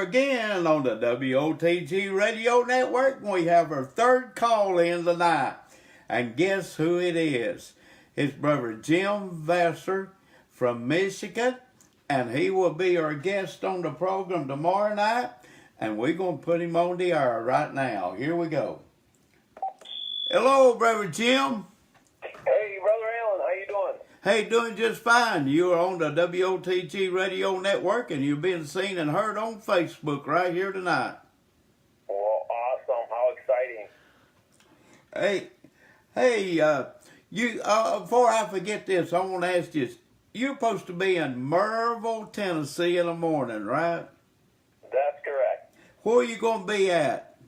S2: here again on the WOTG Radio Network. We have our third call in tonight. And guess who it is? It's Brother Jim Vassar from Michigan. And he will be our guest on the program tomorrow night. And we're going to put him on the air right now. Here we go. Hello, Brother Jim.
S5: Hey, Brother Alan, how you doing?
S2: Hey, doing just fine. You are on the WOTG Radio Network, and you're being seen and heard on Facebook right here tonight.
S5: Well, awesome. How exciting.
S2: Hey, before I forget this, I want to ask you, you're supposed to be in Maryville, Tennessee in the morning, right?
S5: That's correct.
S2: Where are you going to be at?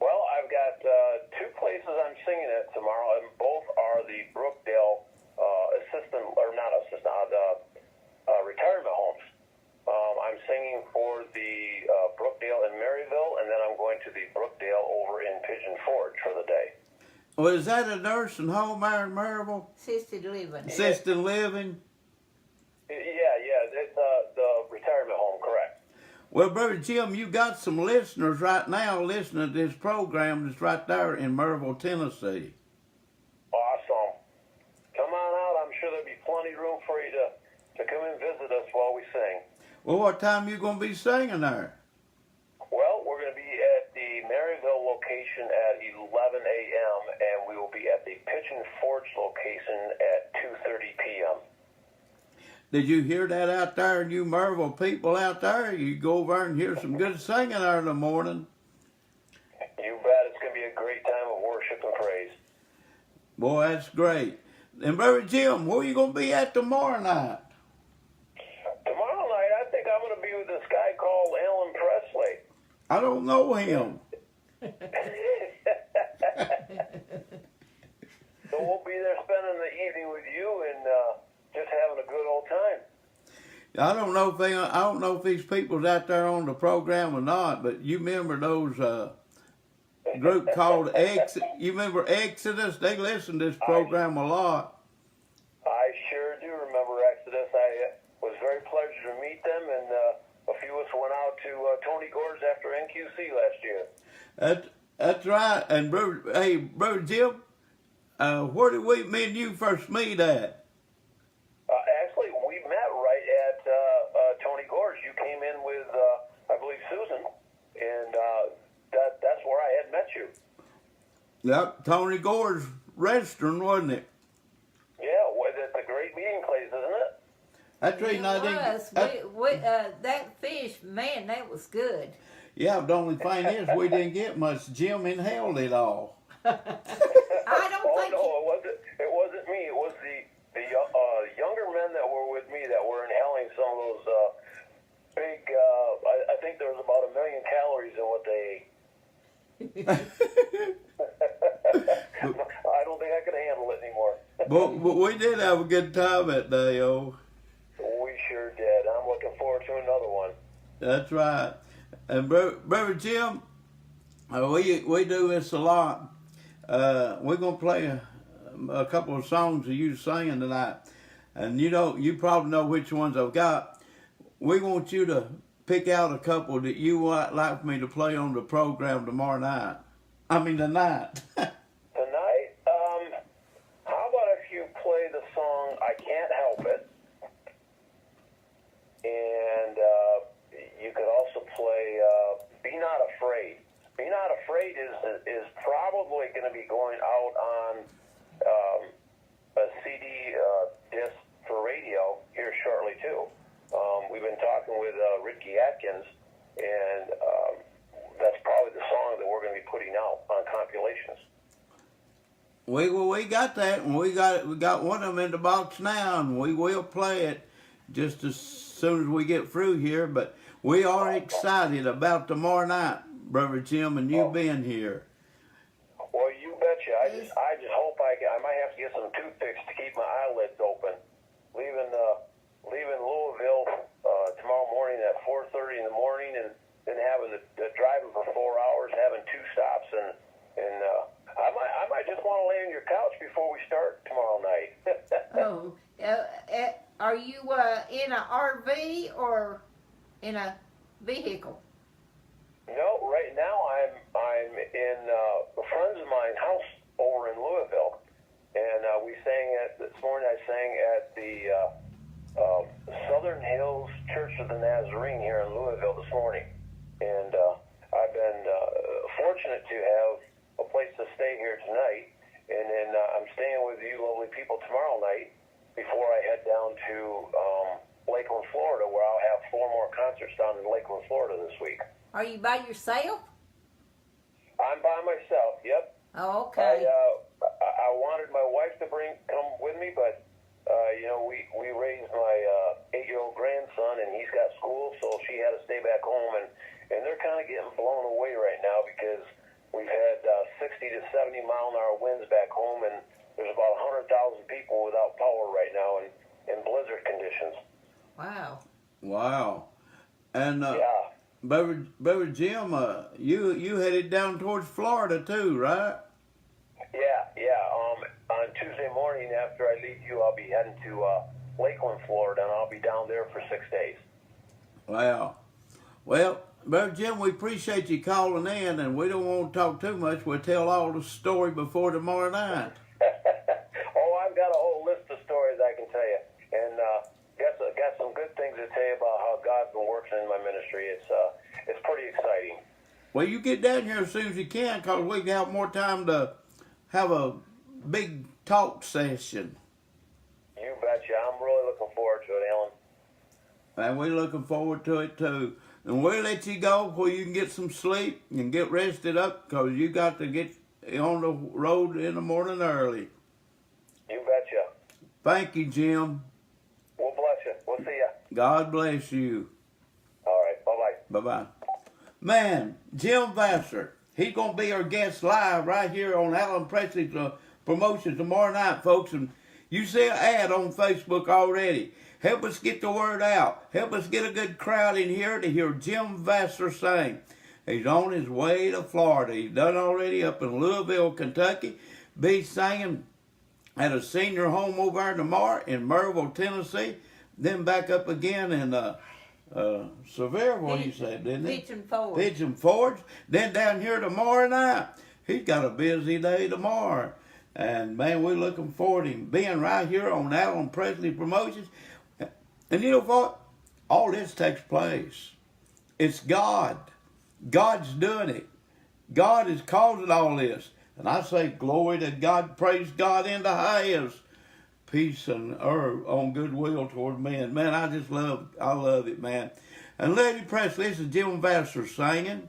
S5: Well, I've got two places I'm singing at tomorrow, and both are the Brookdale retirement homes. I'm singing for the Brookdale in Maryville, and then I'm going to the Brookdale over in Pigeon Forge for the day.
S2: Well, is that a nursing home there in Maryville?
S3: Assisted living.
S2: Assisted living?
S5: Yeah, it's the retirement home, correct.
S2: Well, Brother Jim, you got some listeners right now listening to this program that's right there in Maryville, Tennessee.
S5: Awesome. Come on out. I'm sure there'll be plenty of room for you to come and visit us while we sing.
S2: Well, what time you going to be singing there?
S5: Well, we're going to be at the Maryville location at 11 a.m., and we will be at the Pigeon Forge location at 2:30 p.m.
S2: Did you hear that out there, and you Maryville people out there? You go over and hear some good singing there in the morning.
S5: You bet. It's going to be a great time of worship and praise.
S2: Boy, that's great. And Brother Jim, where you going to be at tomorrow night?
S5: Tomorrow night, I think I'm going to be with this guy called Alan Presley.
S2: I don't know him.
S5: So we'll be there spending the evening with you and just having a good old time.
S2: I don't know if these people's out there on the program or not, but you remember those group called You remember Exodus? They listen to this program a lot.
S5: I sure do remember Exodus. It was very pleasure to meet them, and a few of us went out to Tony Gore's after NQC last year.
S2: That's right. And Brother Jim, where did me and you first meet at?
S5: Actually, we met right at Tony Gore's. You came in with, I believe, Susan, and that's where I had met you.
S2: Yep, Tony Gore's restaurant, wasn't it?
S5: Yeah, it's a great meeting place, isn't it?
S2: That's the reason I didn't.
S3: That fish, man, that was good.
S2: Yeah, the only thing is we didn't get much. Jim inhaled it all.
S3: I don't think.
S5: No, it wasn't me. It was the younger men that were with me that were inhaling some of those big. I think there was about 1 million calories in what they ate. I don't think I could handle it anymore.
S2: but we did have a good time that day, oh.
S5: We sure did. I'm looking forward to another one.
S2: That's right. And Brother Jim, we do this a lot. We're gonna play a couple of songs of you singing tonight, and you probably know which ones I've got. We want you to pick out a couple that you would like for me to play on the program tomorrow night. Tonight.
S5: Tonight, how about if you play the song "I Can't Help It," and you could also play "Be Not Afraid." "Be Not Afraid" is probably going to be going out on a CD disc for radio here shortly too. We've been talking with Ricky Atkins, and that's probably the song that we're going to be putting out on compilations.
S2: We got that, and we got one of them in the box now, and we will play it just as soon as we get through here. But we are excited about tomorrow night, Brother Jim, and you being here.
S5: Well, you betcha. I just hope I might have to get some toothpicks to keep my eyelids open. Leaving Louisville tomorrow morning at 4:30 in the morning, and then having the driving for 4 hours, having 2 stops, and I might just want to lay on your couch before we start tomorrow night.
S3: Oh, are you in an RV or in a vehicle?
S5: No, right now I'm in a friend of mine house over in Louisville, and we sang this morning. I sang at the Southern Hills Church of the Nazarene here in Louisville this morning, and I've been fortunate to have a place to stay here tonight, and then I'm staying with you lovely people tomorrow night before I head down to Lakeland, Florida, where I'll have 4 more concerts down in Lakeland, Florida this week.
S3: Are you by yourself?
S5: I'm by myself. Yep.
S3: Oh, okay.
S5: I wanted my wife to come with me, but we raised my 8-year-old grandson, and he's got school, so she had to stay back home, and they're kind of getting blown away right now because we've had 60 to 70 mile-an-hour winds back home, and there's about 100,000 people without power right now in blizzard conditions.
S3: Wow.
S2: Wow. And
S5: Yeah.
S2: Brother Jim, you headed down towards Florida too, right?
S5: Yeah. On Tuesday morning after I leave you, I'll be heading to Lakeland, Florida, and I'll be down there for 6 days.
S2: Wow. Well, Brother Jim, we appreciate you calling in, and we don't want to talk too much. We'll tell all the story before tomorrow night.
S5: Oh, I've got a whole list of stories I can tell you, and got some good things to tell you about how God's been working in my ministry. It's pretty exciting.
S2: Well, you get down here as soon as you can, because we can have more time to have a big talk session.
S5: You betcha. I'm really looking forward to it, Alan.
S2: And we're looking forward to it too. And we'll let you go where you can get some sleep and get rested up, because you got to get on the road in the morning early.
S5: You betcha.
S2: Thank you, Jim.
S5: We'll bless you. We'll see ya.
S2: God bless you.
S5: All right. Bye-bye.
S2: Bye-bye. Man, Jim Vassar, he's going to be our guest live right here on Alan Presley's promotion tomorrow night, folks. And you see an ad on Facebook already. Help us get the word out. Help us get a good crowd in here to hear Jim Vassar sing. He's on his way to Florida. He's done already up in Louisville, Kentucky. Be singing at a senior home over there tomorrow in Maryville, Tennessee. Then back up again in Severe, what you said, didn't he?
S3: Pigeon Forge.
S2: Pigeon Forge. Then down here tomorrow night. He's got a busy day tomorrow. And, man, we're looking forward to him being right here on Alan Presley Promotions. And you know what? All this takes place. It's God. God's doing it. God is causing all this. And I say glory to God, praise God in the highest. Peace and earth on goodwill toward men. Man, I love it, man. And Lady Presley, this is Jim Vassar singing.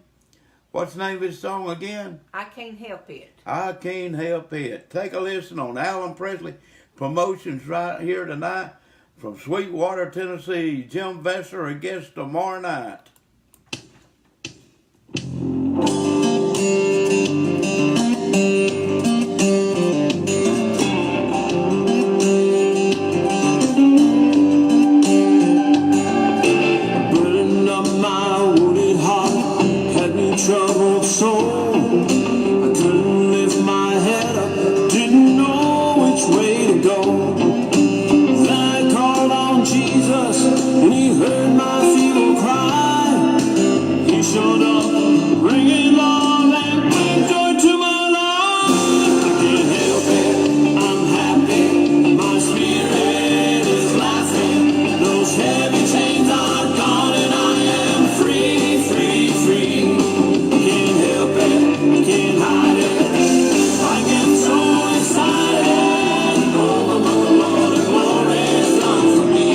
S2: What's the name of his song again?
S3: I Can't Help It.
S2: I Can't Help It. Take a listen on Alan Presley Promotions right here tonight from Sweetwater, Tennessee. Jim Vassar, a guest tomorrow night.
S6: Troubled soul, I couldn't lift my head up, didn't know which way to go. Then I called on Jesus, and he heard my feeble cry. He showed up, bringing love and bring joy to my life. I can't help it, I'm happy, my spirit is laughing. Those heavy chains are gone, and I am free, free, free. Can't hide it. I get so excited over what the Lord of glory has done for me.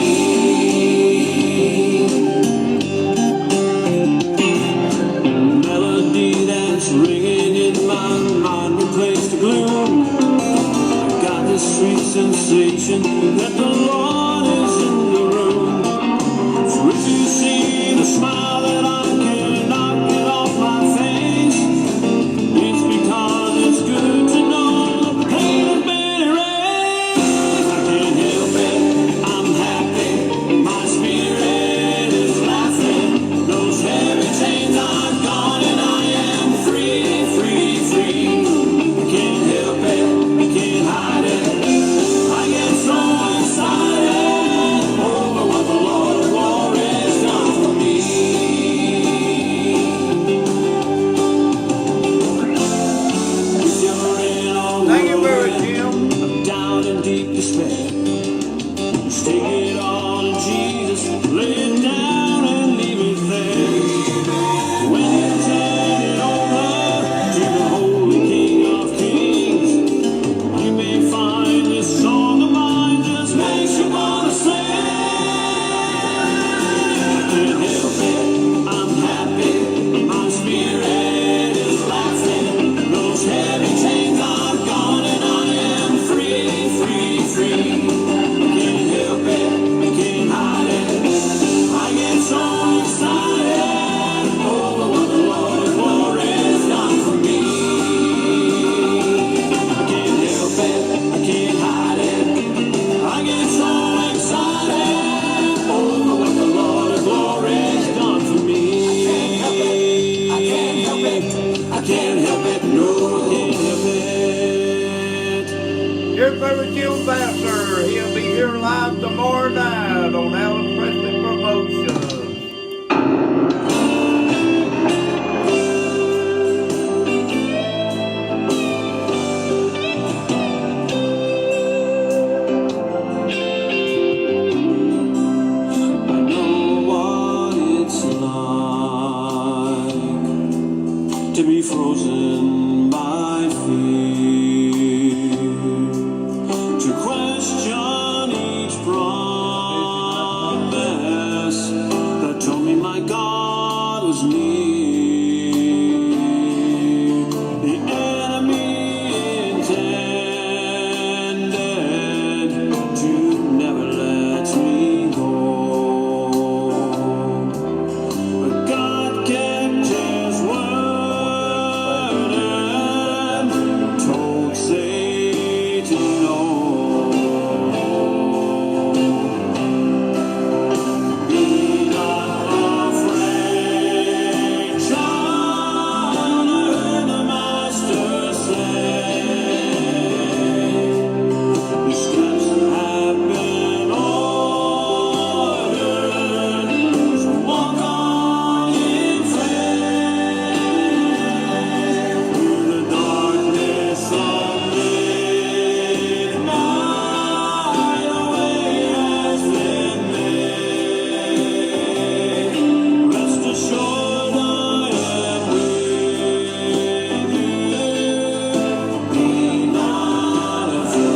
S6: Melody that's ringing in my mind replaced the gloom. I got this sweet sensation that the Lord is in the room. So if you see the smile that I cannot get off my face, it's because it's good to know the pain has been erased. I can't help it, I'm happy, my spirit is laughing. Those heavy chains are gone and I am free, free, free. I can't help it, can't hide it. I get so excited.
S4: can't help it, no, I can't help it.
S2: Your favorite Jim Vassar, he'll be here live tomorrow night on Alan Presley Promotions.
S4: I know what it's like to be frozen by fear, to question each promise that told me my God was near. The enemy intended to never let me go, but God kept His word and told Satan no. Be not afraid, child, I heard the Master say. Your steps have been ordered, so walk on in faith through the darkness of midnight. A way has been made. Rest assured, I am with you. Be not afraid.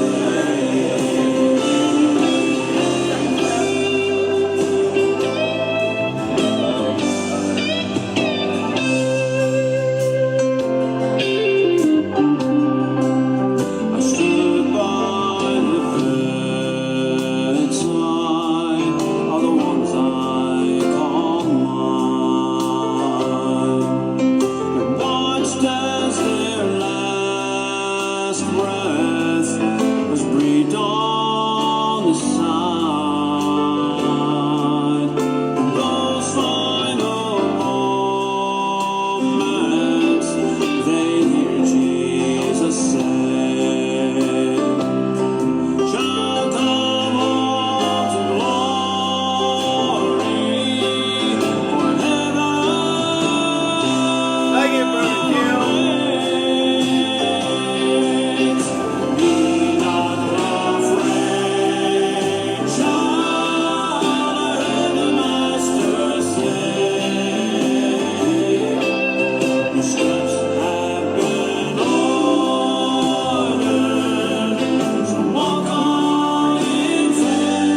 S4: I stood by the bedside of the ones I call mine, and watched as their last breath was breathed on the side. In those final moments, they hear Jesus say, shall come home to glory for heaven.
S2: Thank you, Brother Jim.
S4: Be not afraid, child, I heard the Master say. Your steps have been ordered, so walk on in faith.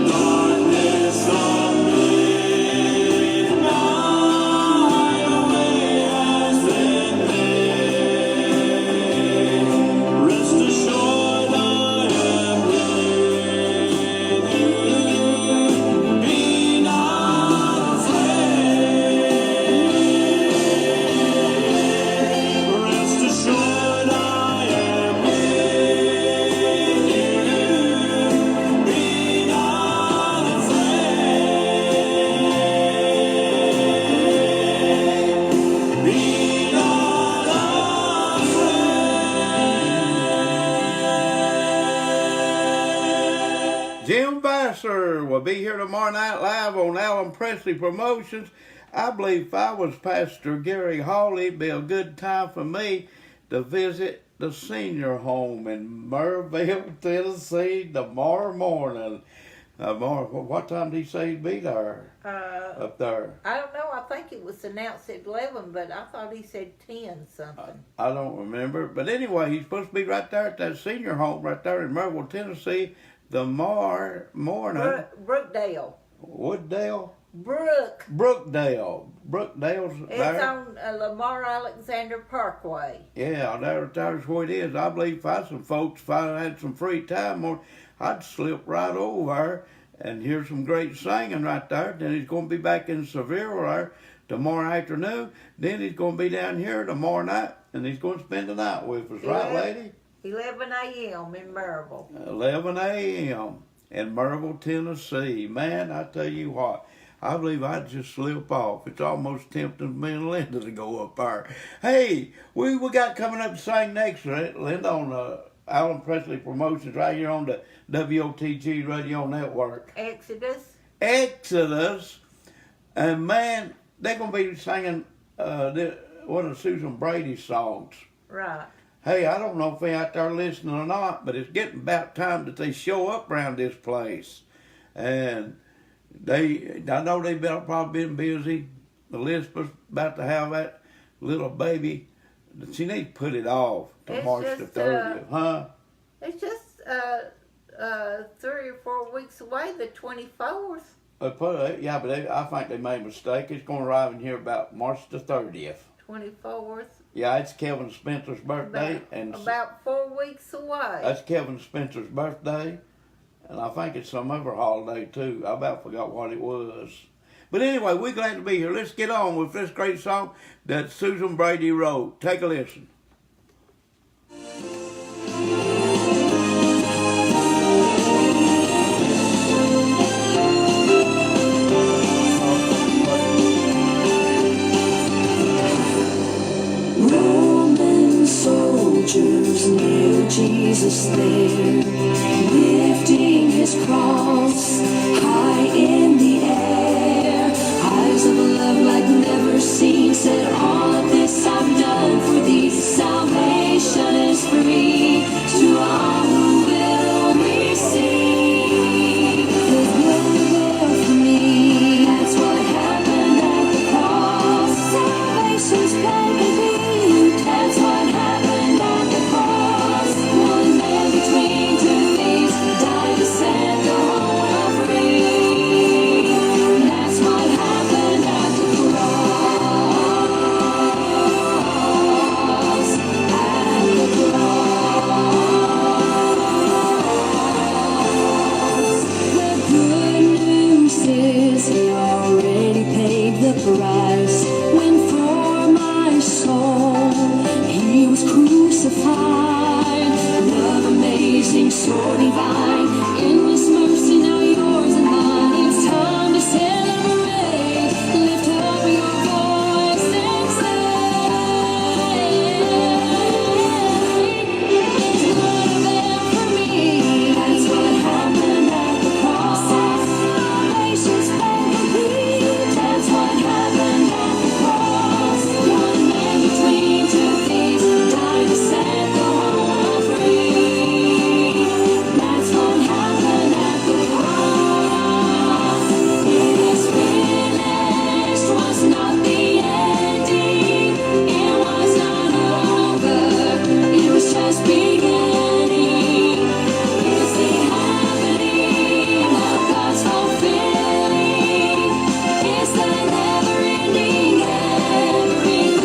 S4: Darkness of midnight, a way has been made. Rest assured, I am with you. Be not afraid. Rest assured, I am with you. Be not afraid. Be not afraid.
S2: Jim Vassar will be here tomorrow night live on Alan Presley Promotions. I believe if I was Pastor Gary Hall, it'd be a good time for me to visit the senior home in Merville, Tennessee tomorrow morning. What time did he say he'd be there? Up there.
S3: I don't know. I think it was announced at 11, but I thought he said 10 something.
S2: I don't remember. But anyway, he's supposed to be right there at that senior home right there in Merville, Tennessee tomorrow morning.
S3: Brookdale.
S2: Wooddale?
S3: Brookdale's
S2: Brookdale's
S3: It's
S2: there.
S3: on Lamar Alexander Parkway.
S2: Yeah, there's where it is. I believe if I had some folks, if I had some free time, I'd slip right over there and hear some great singing right there. Then he's going to be back in Seville there tomorrow afternoon. Then he's going to be down here tomorrow night, and he's going to spend the night with us, right, lady?
S3: 11 a.m. in Maryville.
S2: 11 a.m. in Maryville, Tennessee. Man, I tell you what, I believe I'd just slip off. It's almost tempting me and Linda to go up there. Hey, we got coming up to sing next, Linda, on Alan Presley Promotions right here on the WOTG Radio Network. Exodus. And man, they're going to be singing one of Susan Brady's songs.
S3: Right.
S2: Hey, I don't know if they're out there listening or not, but it's getting about time that they show up around this place. And I know they've probably been busy. Elizabeth's about to have that little baby. She needs to put it off to March the 30th, huh?
S3: It's just 3 or 4 weeks away, the 24th.
S2: Yeah, but I think they made a mistake. It's going to arrive in here about March the 30th.
S3: 24th.
S2: Yeah, it's Kevin Spencer's birthday.
S3: About 4 weeks away.
S2: That's Kevin Spencer's birthday. And I think it's some other holiday, too. I about forgot what it was. But anyway, we're glad to be here. Let's get on with this great song that Susan Brady wrote. Take a listen.
S7: Roman soldiers near Jesus there, lifting his cross high in the air. Eyes of love like never seen, said all of this I've done for thee. Salvation is free to all who will receive. His blood there for me, that's what happened at the cross. Salvation's plan complete, that's what happened at the cross. One man between two thieves died to set the whole world free. That's what happened at the cross. At the cross. The good news is he already paid the price. When for my soul he was crucified. Love amazing, so divine, endless mercy now yours and mine. It's time to celebrate. Lift up your voice and say, His blood there for me. That's what happened at the cross. Salvation's plan complete. That's what happened at the cross. One man between two thieves died to set the whole world free. That's what happened at the cross. It is finished was not the ending. It was not over. It was just beginning. It's the happening of God's fulfilling. It's the never-ending everything.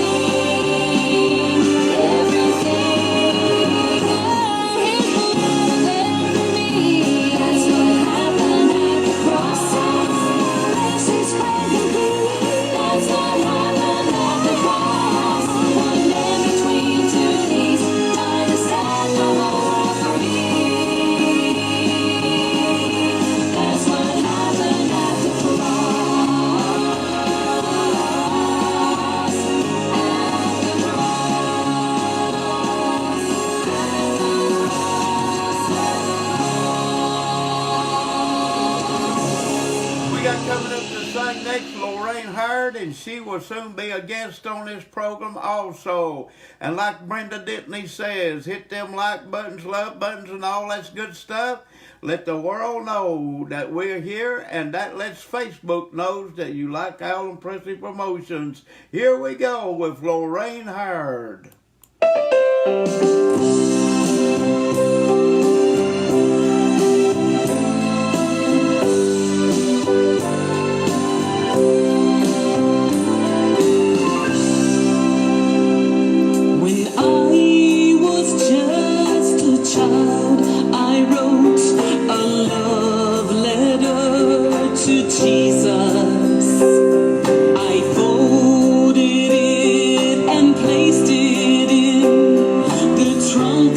S7: His blood there for me. That's what happened at the cross. Salvation's plan complete. That's what happened at the cross. One man between two thieves died to set the whole world free. That's what happened at the
S2: We got coming up to sing next Lorraine Hurd, and she will soon be a guest on this program also. And like Brenda Ditney says, hit them like buttons, love buttons, and all that good stuff. Let the world know that we're here, and that lets Facebook knows that you like Alan Presley Promotions. Here we go with Lorraine Hurd.
S7: When I was just a child, I wrote a love letter to Jesus. I folded it and placed it in the trunk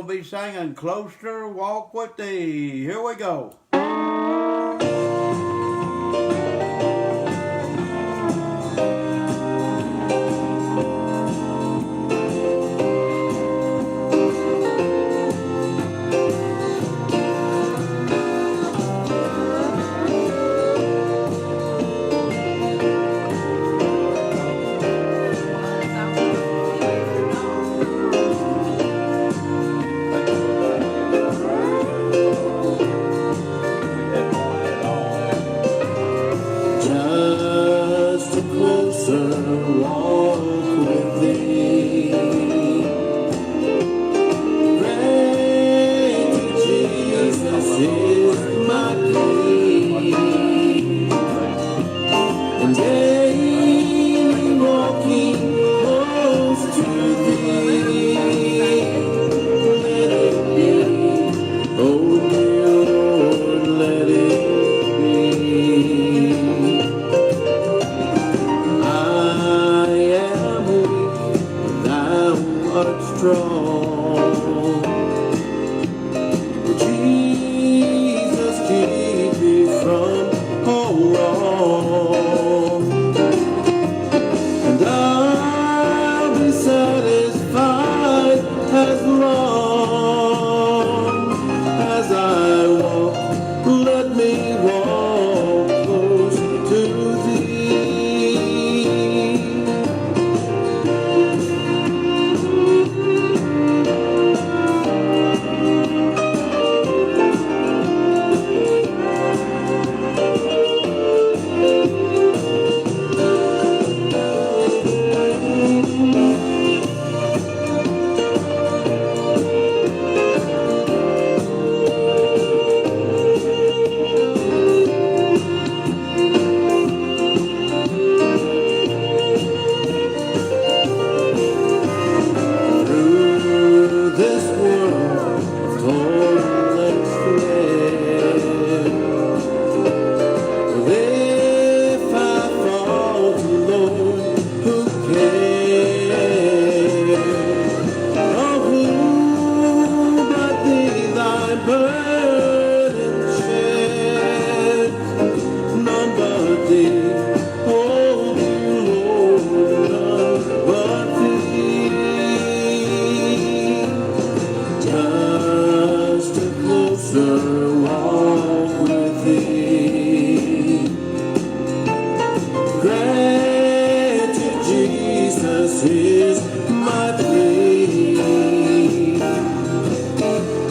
S2: going to be singing Closer Walk with Thee. Here we go.
S4: Just a closer walk with thee. Pray to Jesus is my plea. And daily walking close to thee. Let it be, oh dear Lord, let it be. I am weak, but thou art strong. Jesus, keep me from all wrong. And I'll be satisfied as long as I walk. Let me walk close to thee. Through this world of toil and strife, if I fall, Lord, who cares? Oh, who but thee thy burden share? None but thee, oh dear Lord, none but thee. Just a closer walk with thee. Granted, Jesus is my plea.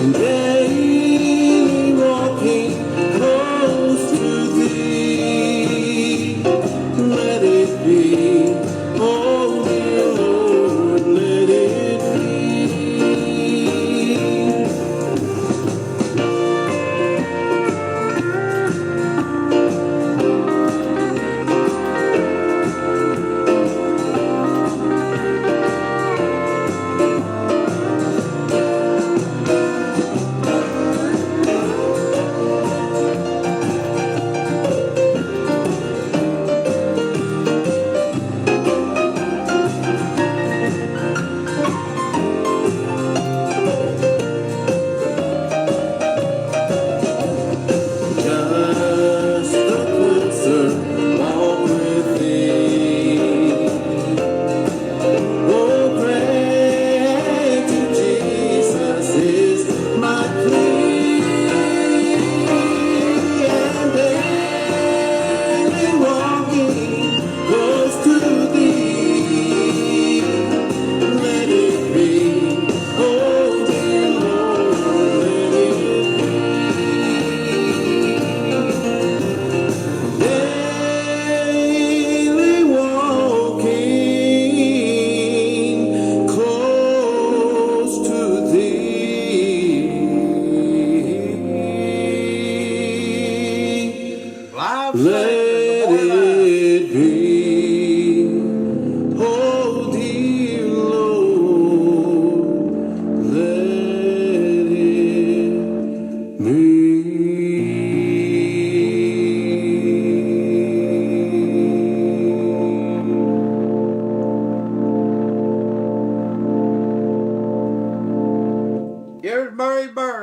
S4: And daily walking close to thee. Let it be, oh dear Lord, let it be.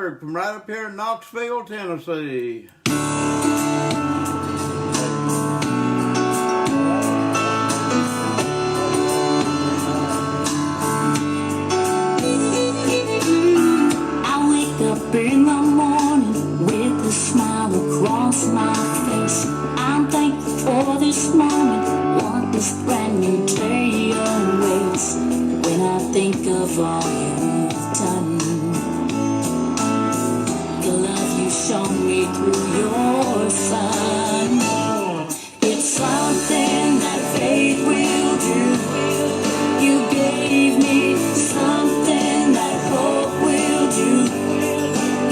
S2: word from right up here in Knoxville, Tennessee.
S7: I wake up in the morning with a smile across my face. I'm thankful for this moment, what this brand new day awaits. When I think of all you've done, the love you shown me through your son, it's something that faith will do. You gave me something that hope will do.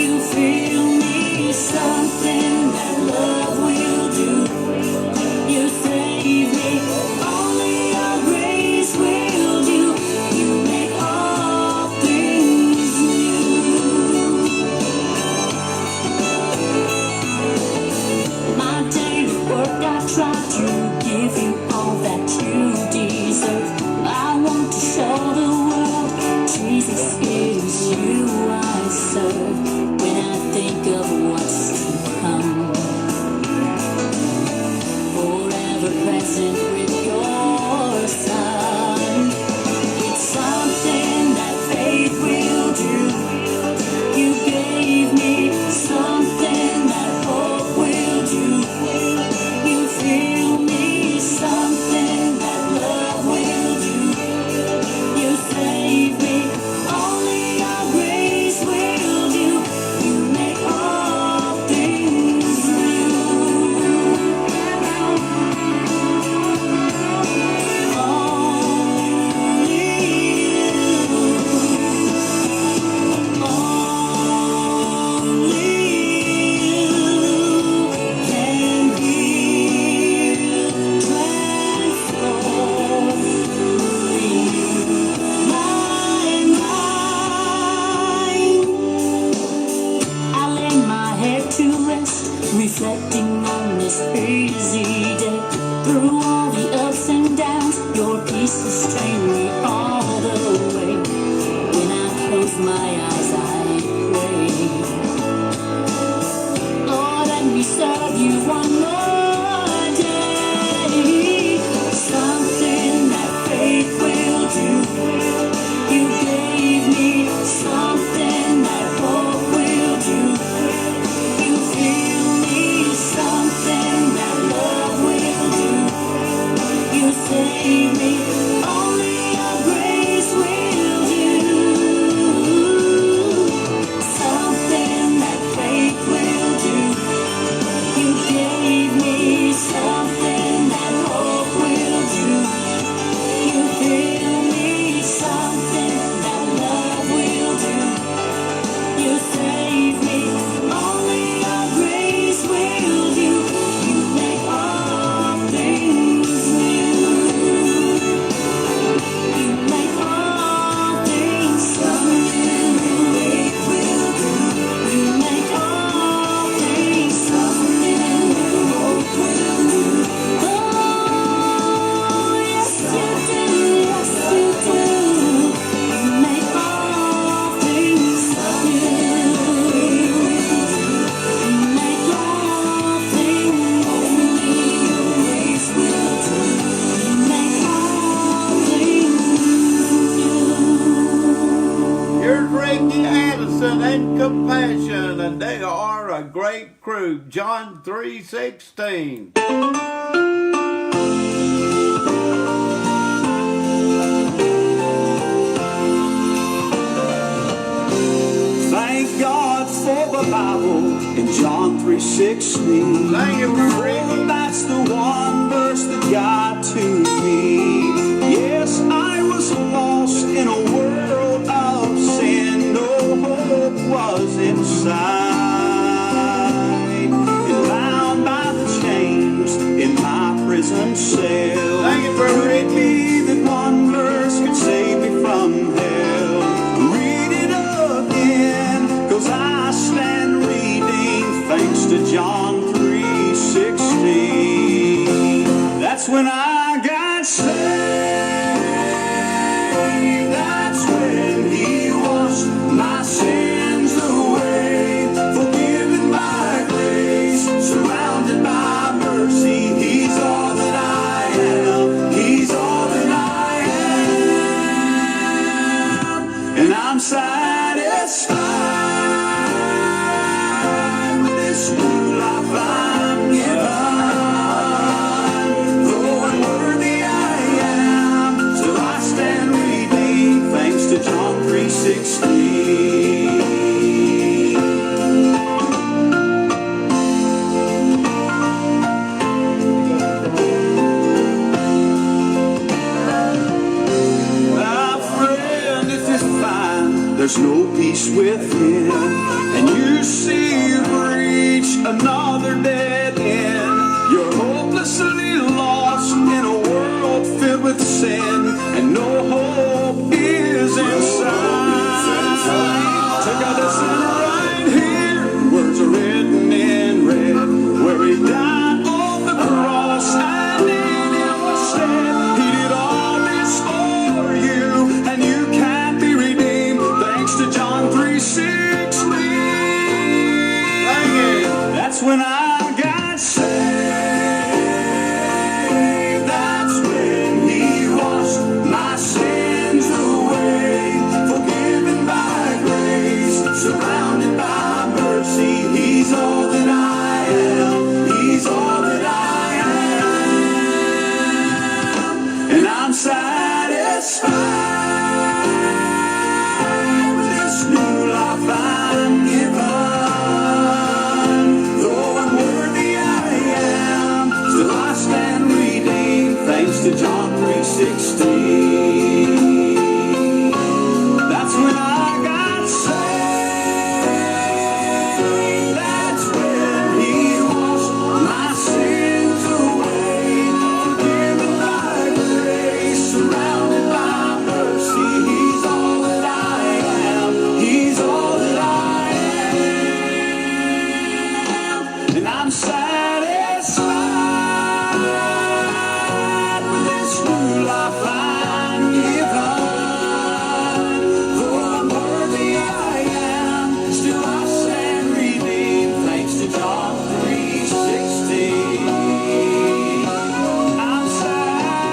S7: You feel me something that love will do. You save me, only your grace will do. You make all things new. My daily work, I try to give you all that you deserve. I want to show the world, Jesus, it is you I serve. When I think of what's to come, forever present with your son, it's something that faith will do. You gave me something that hope will do. You feel me something that love will do. You save me, only your grace will do. You make all things reflecting on this busy day. Through all the ups and downs, your peace sustained me all the way. When I close my eyes, I pray, Lord, let me serve you one more day. Something that faith will do. You gave me something that hope will do. You feel me something that love will do. You save me, only your grace will do. Something that faith will do. You gave me something that hope will do. You feel me something that love will do. You save me, only your grace will do. You make all things new. You make all things new. Faith will do. You make all things new. Hope will do. Oh, yes you do, yes you do. You make all things new. You make all things, only your grace will do. You make all things new.
S2: Here's Ricky Addison and Compassion, and they are a great crew. John 3:16.
S1: Thank God for the Bible in John 3:16.
S2: Thank you, Ricky.
S1: That's the one verse that got to me. Yes, I was lost in a world of sin. No hope was inside. And bound by the chains in my prison cell.
S2: Thank you, Brother
S1: Could it be that one verse could save me from hell? Read it again, 'cause I stand reading thanks to John 3:16. That's when I got saved. That's when he washed my sins away.
S6: there's no peace within, and you see you've reached another dead end. You're hopelessly lost in a world filled with sin, and no hope is in sight. Check out this right here. Words are written in red, where he died on the cross, and in your stead he did all this for you, and you can't be redeemed thanks to John 3:16. That's when I got saved. That's when he washed my sins away, forgiven by grace, surrounded by mercy. He's all that I am. He's all that I am. And I'm satisfied with this new life I'm given. Though unworthy I am, still I stand redeemed thanks to John 3:16. That's when I got saved. That's when he washed my sins away, forgiven by grace, surrounded by mercy. He's all that I am. He's all that I am. And I'm satisfied with this new life I'm given. Though unworthy I am, still I stand redeemed thanks to John 3:16. I'm satisfied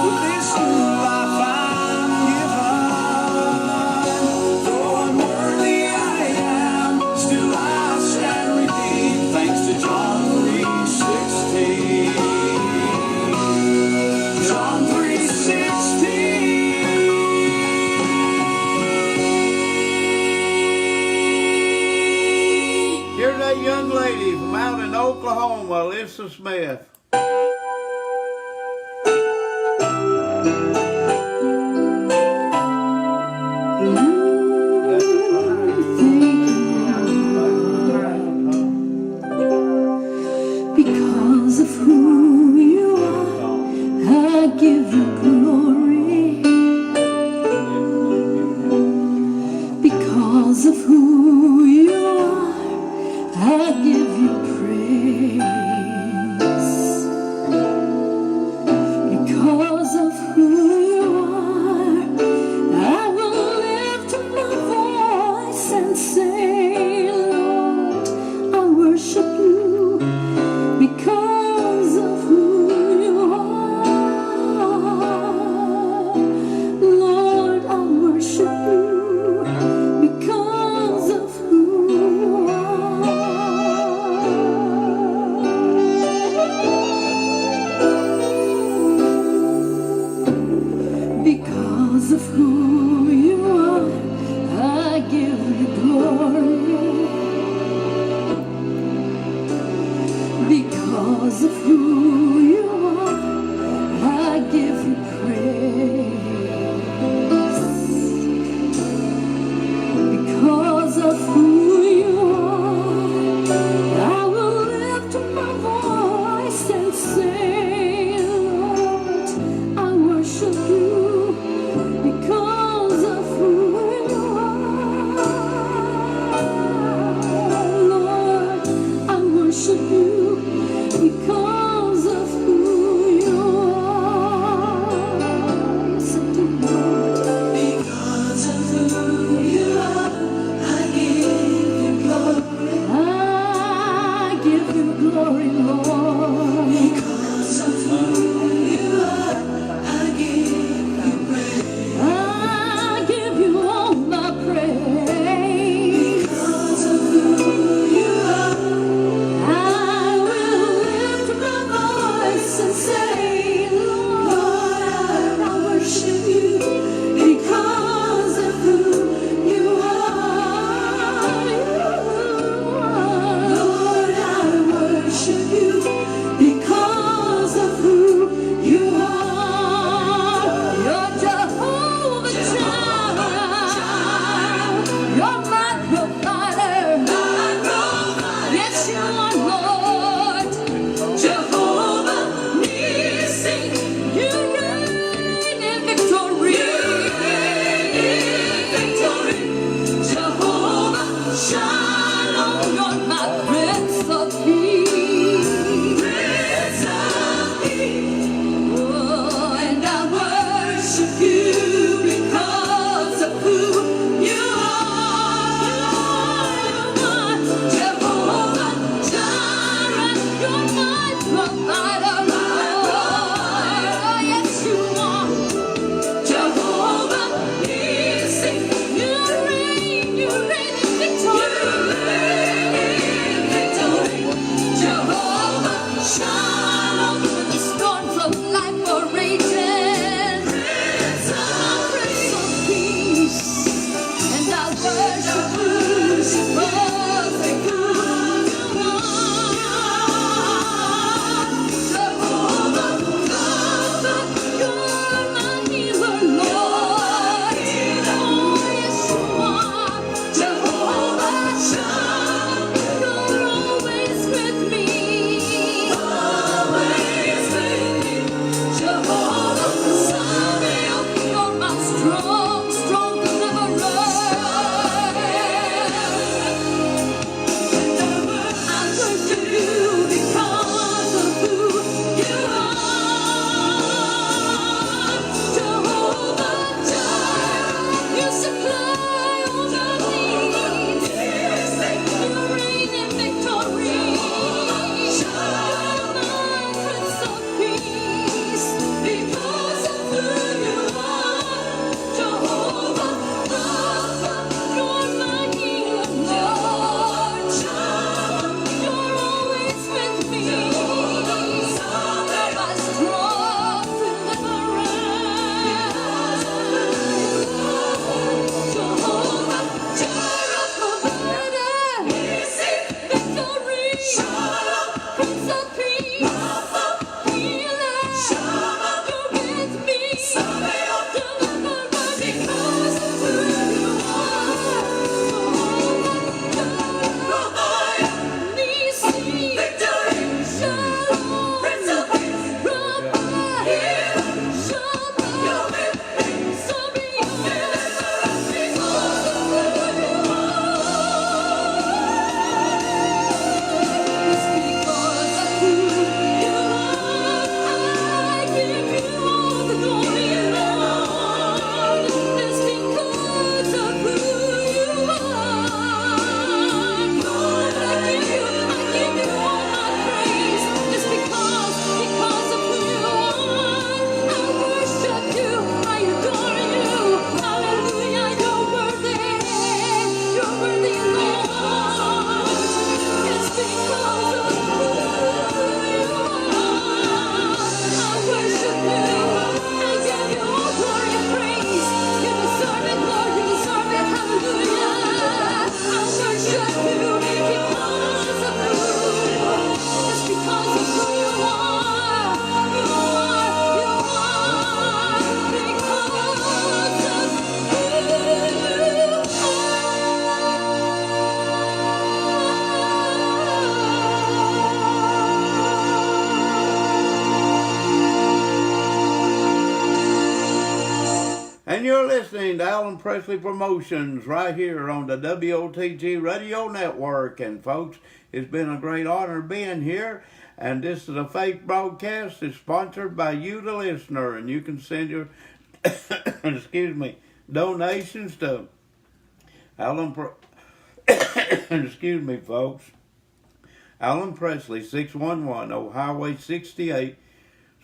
S6: with this new life I'm given. Though unworthy I am, still I stand redeemed thanks to John 3:16. John 3:16.
S2: Here's that young lady from out in Oklahoma, Alyssa Smith.
S7: Because of who you are, I give you glory. Because of who you are, I give you praise. Because of who you are, I will lift my voice and say, Lord, I worship you. Because of who you are, Lord, I worship you. Because of who you are. Because of who you are, I give you glory. Because of who you are, I give you praise. Because of who you are, I will lift my voice and say, Lord, I worship you. Because of who you are, Lord, I worship you. Because of
S2: You're listening to Alan Presley Promotions right here on the WOTG Radio Network. And folks, it's been a great honor being here. And this is a faith broadcast. It's sponsored by you, the listener. And you can send your, donations to excuse me, folks. Alan Presley, 611 Highway 68,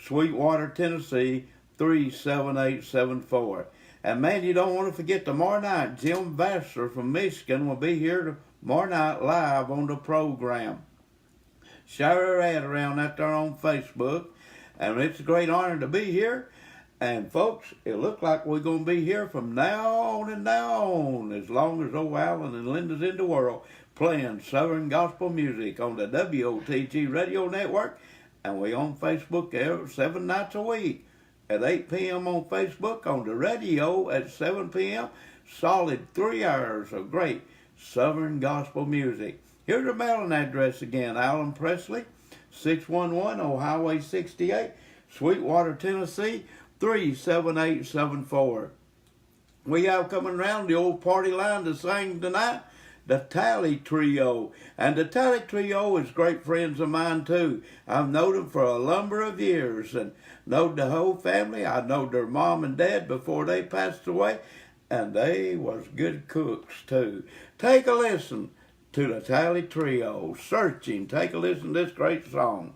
S2: Sweetwater, Tennessee, 37874. And man, you don't want to forget tomorrow night, Jim Vassar from Michigan will be here tomorrow night live on the program. Share our ad around out there on Facebook. And it's a great honor to be here. And folks, it looks like we're going to be here from now on, as long as old Alan and Linda's in the world, playing Southern gospel music on the WOTG Radio Network. And we on Facebook 7 nights a week at 8 p.m. on Facebook, on the radio at 7 p.m. Solid 3 hours of great Southern gospel music. Here's the mailing address again, Alan Presley, 611 Highway 68, Sweetwater, Tennessee, 37874. We have coming around the old party line to sing tonight, the Tally Trio. And the Tally Trio is great friends of mine too. I've known them for a number of years and knowed the whole family. I knowed their mom and dad before they passed away, and they was good cooks too. Take a listen to the Tally Trio, Searching. Take a listen to this great song.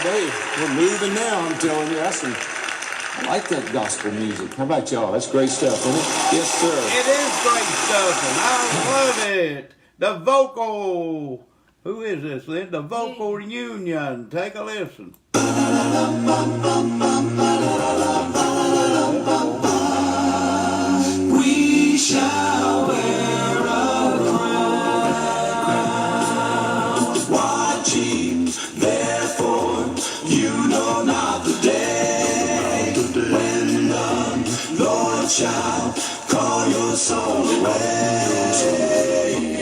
S8: Dave, we're moving now, I'm telling you. I like that gospel music. How about y'all? That's great stuff, isn't it? Yes, sir.
S2: It is great stuff, and I love it. The vocal Who is this then? The Vocal Union. Take a listen.
S6: We shall wear a crown, watching, therefore, you know not the day when the Lord shall call your soul away.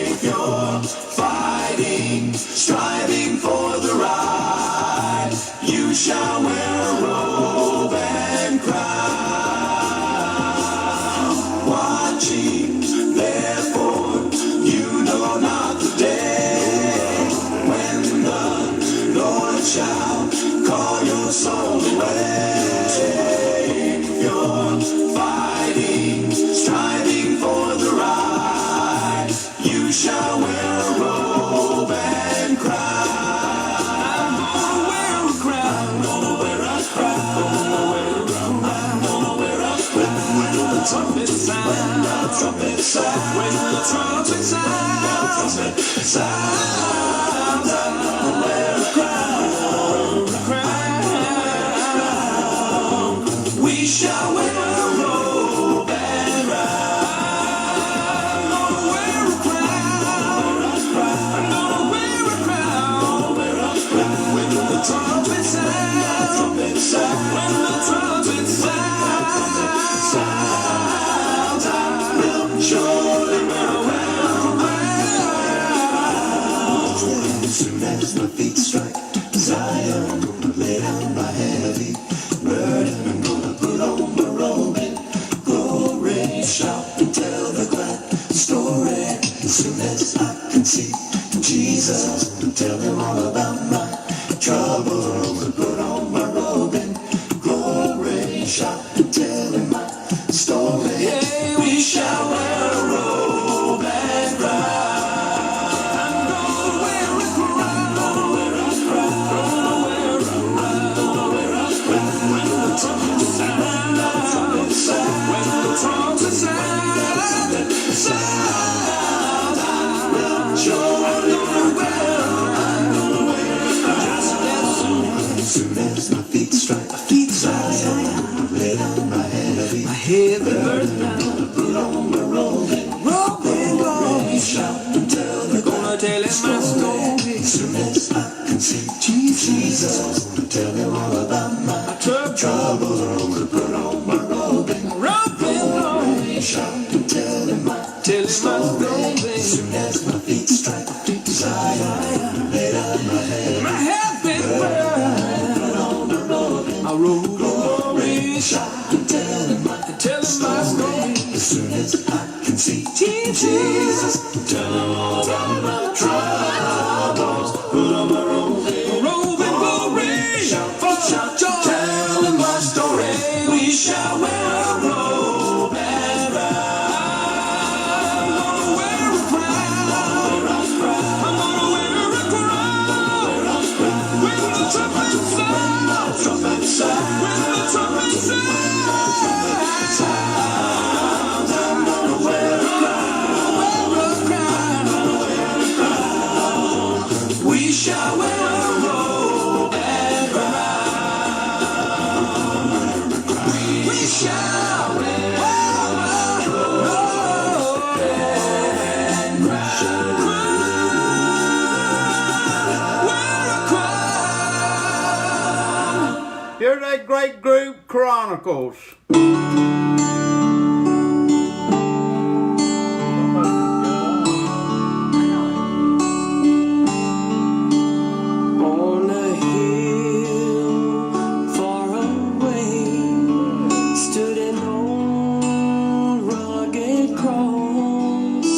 S6: If you're fighting, striving for the right, you shall wear a robe and crown, watching, therefore, you know not the day when the Lord shall call your soul away. If you're fighting, striving for the right, you shall wear a robe and crown. I'm gonna wear a crown. I'm gonna wear a crown. I'm gonna wear a crown. I'm gonna wear a crown. When the trumpet sounds, when the trumpet sounds, when the trumpet sounds, I'm gonna wear a crown. We shall wear a robe and crown. I'm gonna wear a crown. I'm gonna wear a crown. When the trumpet sounds, when the trumpet sounds, I will surely wear a crown. As soon as my feet strike Zion, I'm gonna lay down my heavy burden. I'm gonna put on my robe and glory, shout and tell the glad story. As soon as I can see Jesus, and tell him all about my trouble. I'm gonna put on my robe and glory, shout and tell him my story. Yeah, we shall wear a robe and crown. I'm gonna wear a crown. I'm gonna wear a crown. I'm gonna wear a crown. I'm gonna wear a crown. When the trumpet sounds, when the trumpet sounds, when the trumpet sounds, I will surely wear a crown. Just as soon as my feet strike Zion, lay down my heavy burden. I'm gonna put on my robe and glory, shout and tell the glad story. As soon as I can see Jesus, I'm gonna tell him all about my trouble. I'm gonna put on my robe and glory, shout and tell him my story. As soon as my feet strike Zion, lay down my heavy burden. Put on my robe and glory, shout and tell him my story. As soon as I can see Jesus, tell him all about my troubles. Put on my robe and glory, shout, tell him my story. We shall wear a robe and crown. I'm gonna wear a crown. I'm gonna wear a crown. When the trumpet sounds, when the trumpet sounds, I'm gonna wear a crown. We shall wear a robe and crown. We shall wear a robe and crown. Wear a crown.
S2: Here's that great group, Chronicles.
S4: On a hill far away stood an old rugged cross,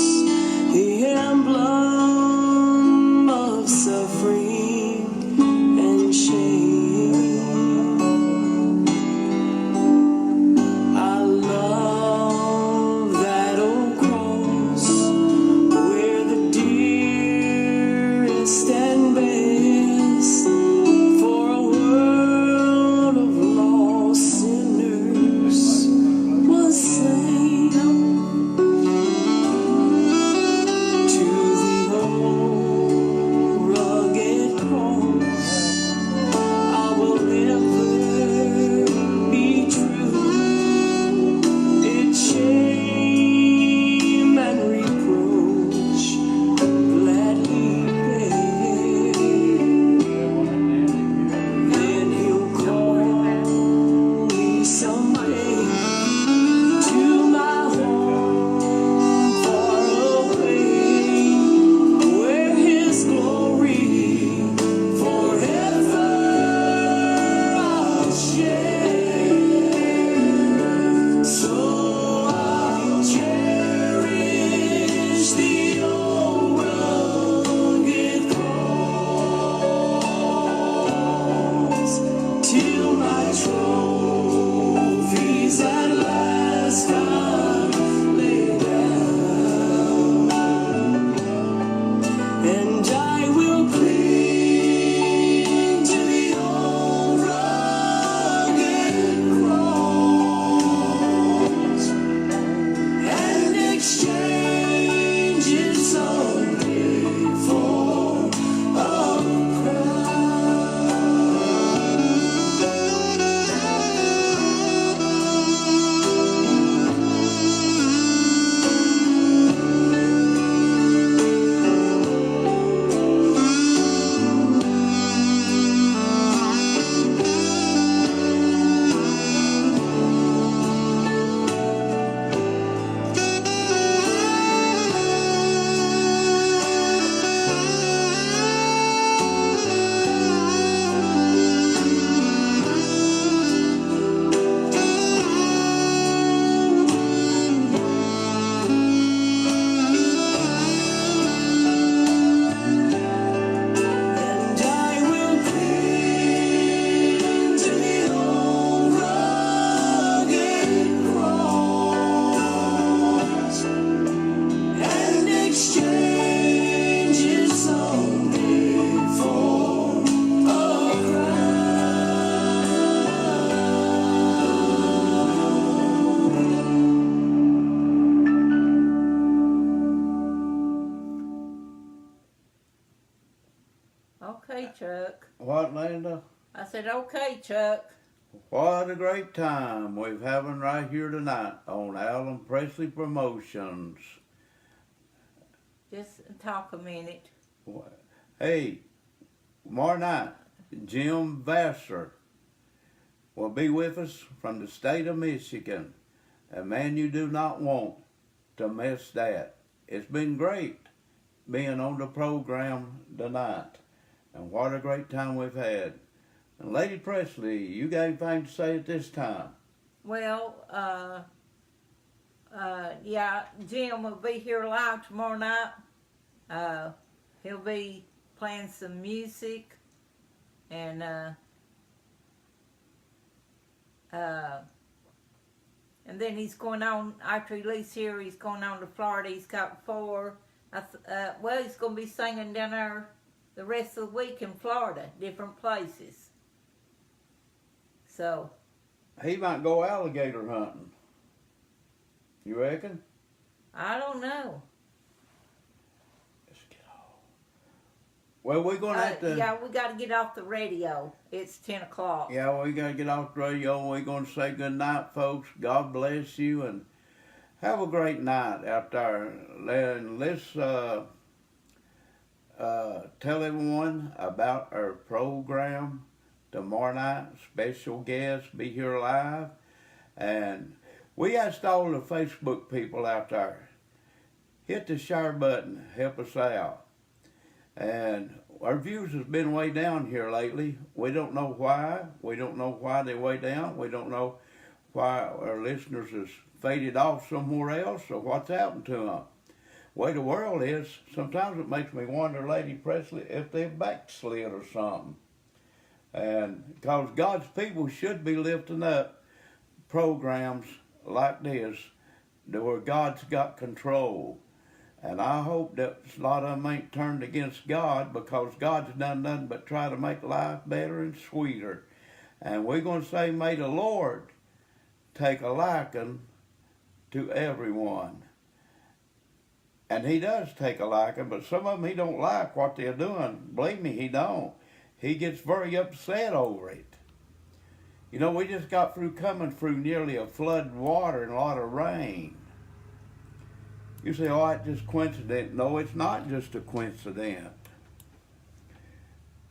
S4: the emblem of suffering and shame. I
S3: Chuck.
S2: What, Linda?
S3: I said, okay, Chuck.
S2: What a great time we're having right here tonight on Alan Presley Promotions.
S3: Just talk a minute.
S2: Hey, tomorrow night, Jim Vassar will be with us from the state of Michigan. And man, you do not want to miss that. It's been great being on the program tonight. And what a great time we've had. And Lady Presley, you got anything to say at this time?
S3: Well, yeah, Jim will be here live tomorrow night. He'll be playing some music, and then he's going on, after he leaves here, he's going on to Florida. He's got 4, well, he's going to be singing down there the rest of the week in Florida, different places. So
S2: He might go alligator hunting. You reckon?
S3: I don't know.
S2: Let's get off. Well, we're going to have to...
S3: Yeah, we got to get off the radio. It's 10 o'clock.
S2: Yeah, we got to get off the radio. We're going to say good night, folks. God bless you, and have a great night out there. And let's tell everyone about our program tomorrow night. Special guests be here live. And we asked all the Facebook people out there, hit the share button, help us out. And our views has been way down here lately. We don't know why. We don't know why they're way down. We don't know why our listeners has faded off somewhere else or what's happened to them. Way the world is, sometimes it makes me wonder, Lady Presley, if they've backslid or something. And because God's people should be lifting up programs like this where God's got control. And I hope that a lot of them ain't turned against God, because God's done nothing but try to make life better and sweeter. And we're going to say, may the Lord take a liking to everyone. And he does take a liking, but some of them he don't like what they're doing. Believe me, he don't. He gets very upset over it. You know, we just got through coming through nearly a flood of water and a lot of rain. You say, oh, it's just coincident. No, it's not just a coincidence.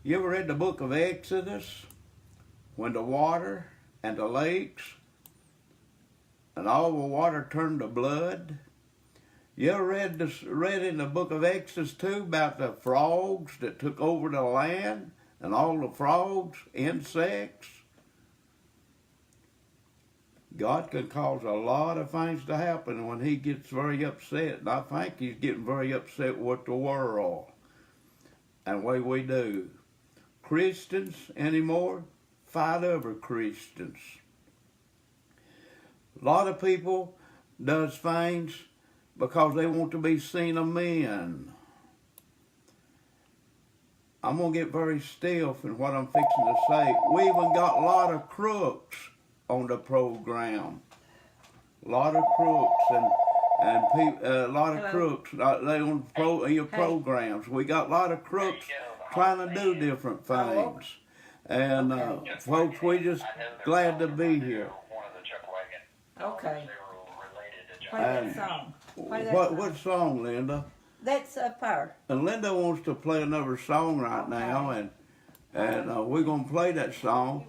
S2: You ever read the book of Exodus? When the water and the lakes and all the water turned to blood? You ever read in the book of Exodus too about the frogs that took over the land and all the frogs, insects? God can cause a lot of things to happen when he gets very upset. And I think he's getting very upset with the world and the way we do. Christians anymore fight over Christians. A lot of people does things because they want to be seen of men. I'm going to get very stiff in what I'm fixing to say. We even got a lot of crooks on the program. A lot of crooks and people, a lot of crooks. They on your programs. We got a lot of crooks trying to do different things. And folks, we just glad to be here.
S3: Okay. Play that song.
S2: What song, Linda?
S3: That's up there.
S2: And Linda wants to play another song right now, and we're gonna play that song.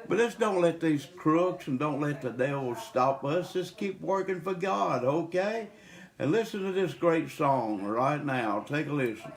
S2: But let's don't let these crooks and don't let the devil stop us. Just keep working for God, okay? And listen to this great song right now. Take a listen.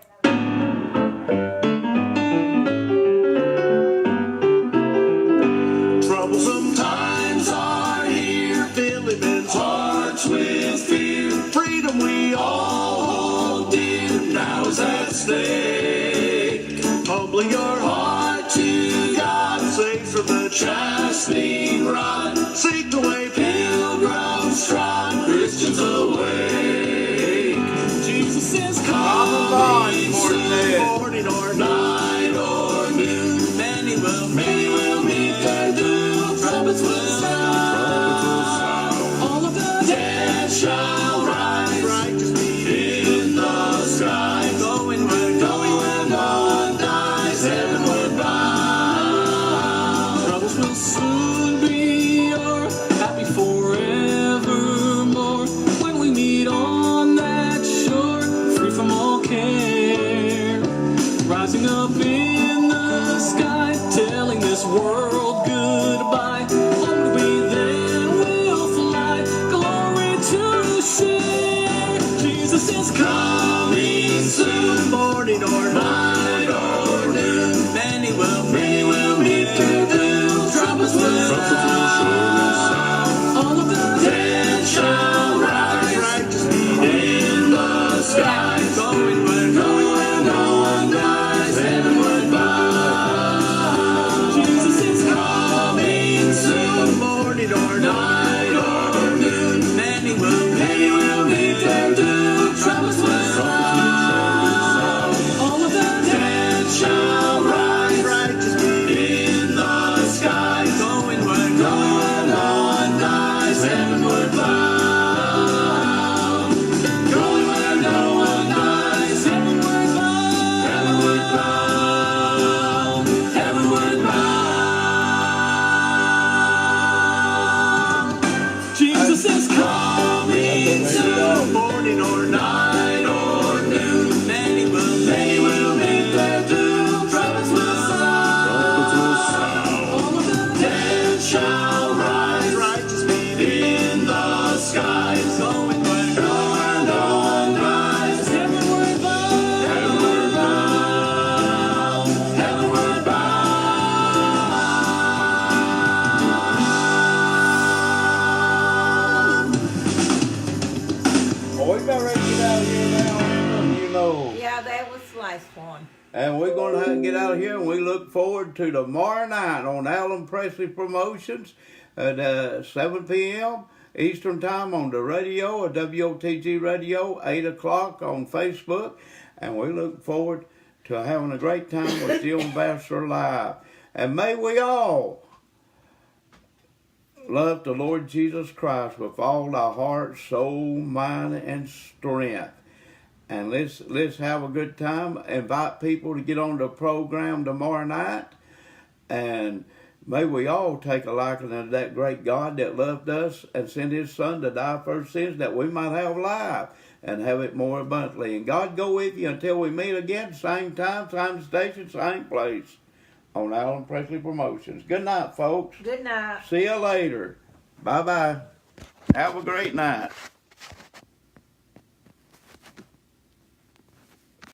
S6: Troublesome times are here, filling men's hearts with fear. Freedom we all hold dear, now is at stake. Humbling your heart to God, safe from the chastening rod. Seek the way pilgrims trod, Christians awake. Jesus is coming soon, morning or night or noon. Many will meet their doom. Trumpets will sound. All of the dead shall rise. Righteous in the sky. Going where no one dies. Heaven will this world goodbye. Home we then will fly, glory to share. Jesus is coming soon, morning or night or noon. Many will meet their doom. Trumpets will sound. All of the dead shall rise, righteous feet in the sky, going where no one dies, heavenward bound. Jesus is coming soon, morning or night or noon. Many will meet their doom. Trumpets will sound. All of the dead shall rise, righteous feet in the sky, going where no one dies, heavenward bound. Going where no one dies, heavenward bound, heavenward bound, heavenward bound. Jesus is coming soon, morning or night or noon. Many will meet their doom. Trumpets will sound. All of the dead shall rise, righteous feet in the skies, going where no one dies, heavenward bound, heavenward bound, heavenward bound.
S2: Oh, we about ready to get out of here now, Amber, you know.
S3: Yeah, that was the last one.
S2: And we're going to have to get out of here, and we look forward to tomorrow night on Alan Presley Promotions at 7 p.m. Eastern Time on the radio, or WOTG Radio, 8 o'clock on Facebook. And we look forward to having a great time with Jill Ambassador Live. And may we all love the Lord Jesus Christ with all our heart, soul, mind, and strength. And let's have a good time. Invite people to get on the program tomorrow night. And may we all take a liking to that great God that loved us and sent his son to die for our sins, that we might have life and have it more abundantly. And God go with you until we meet again, same time, same station, same place on Alan Presley Promotions. Good night, folks.
S3: Good night.
S2: See you later. Bye-bye. Have a great night.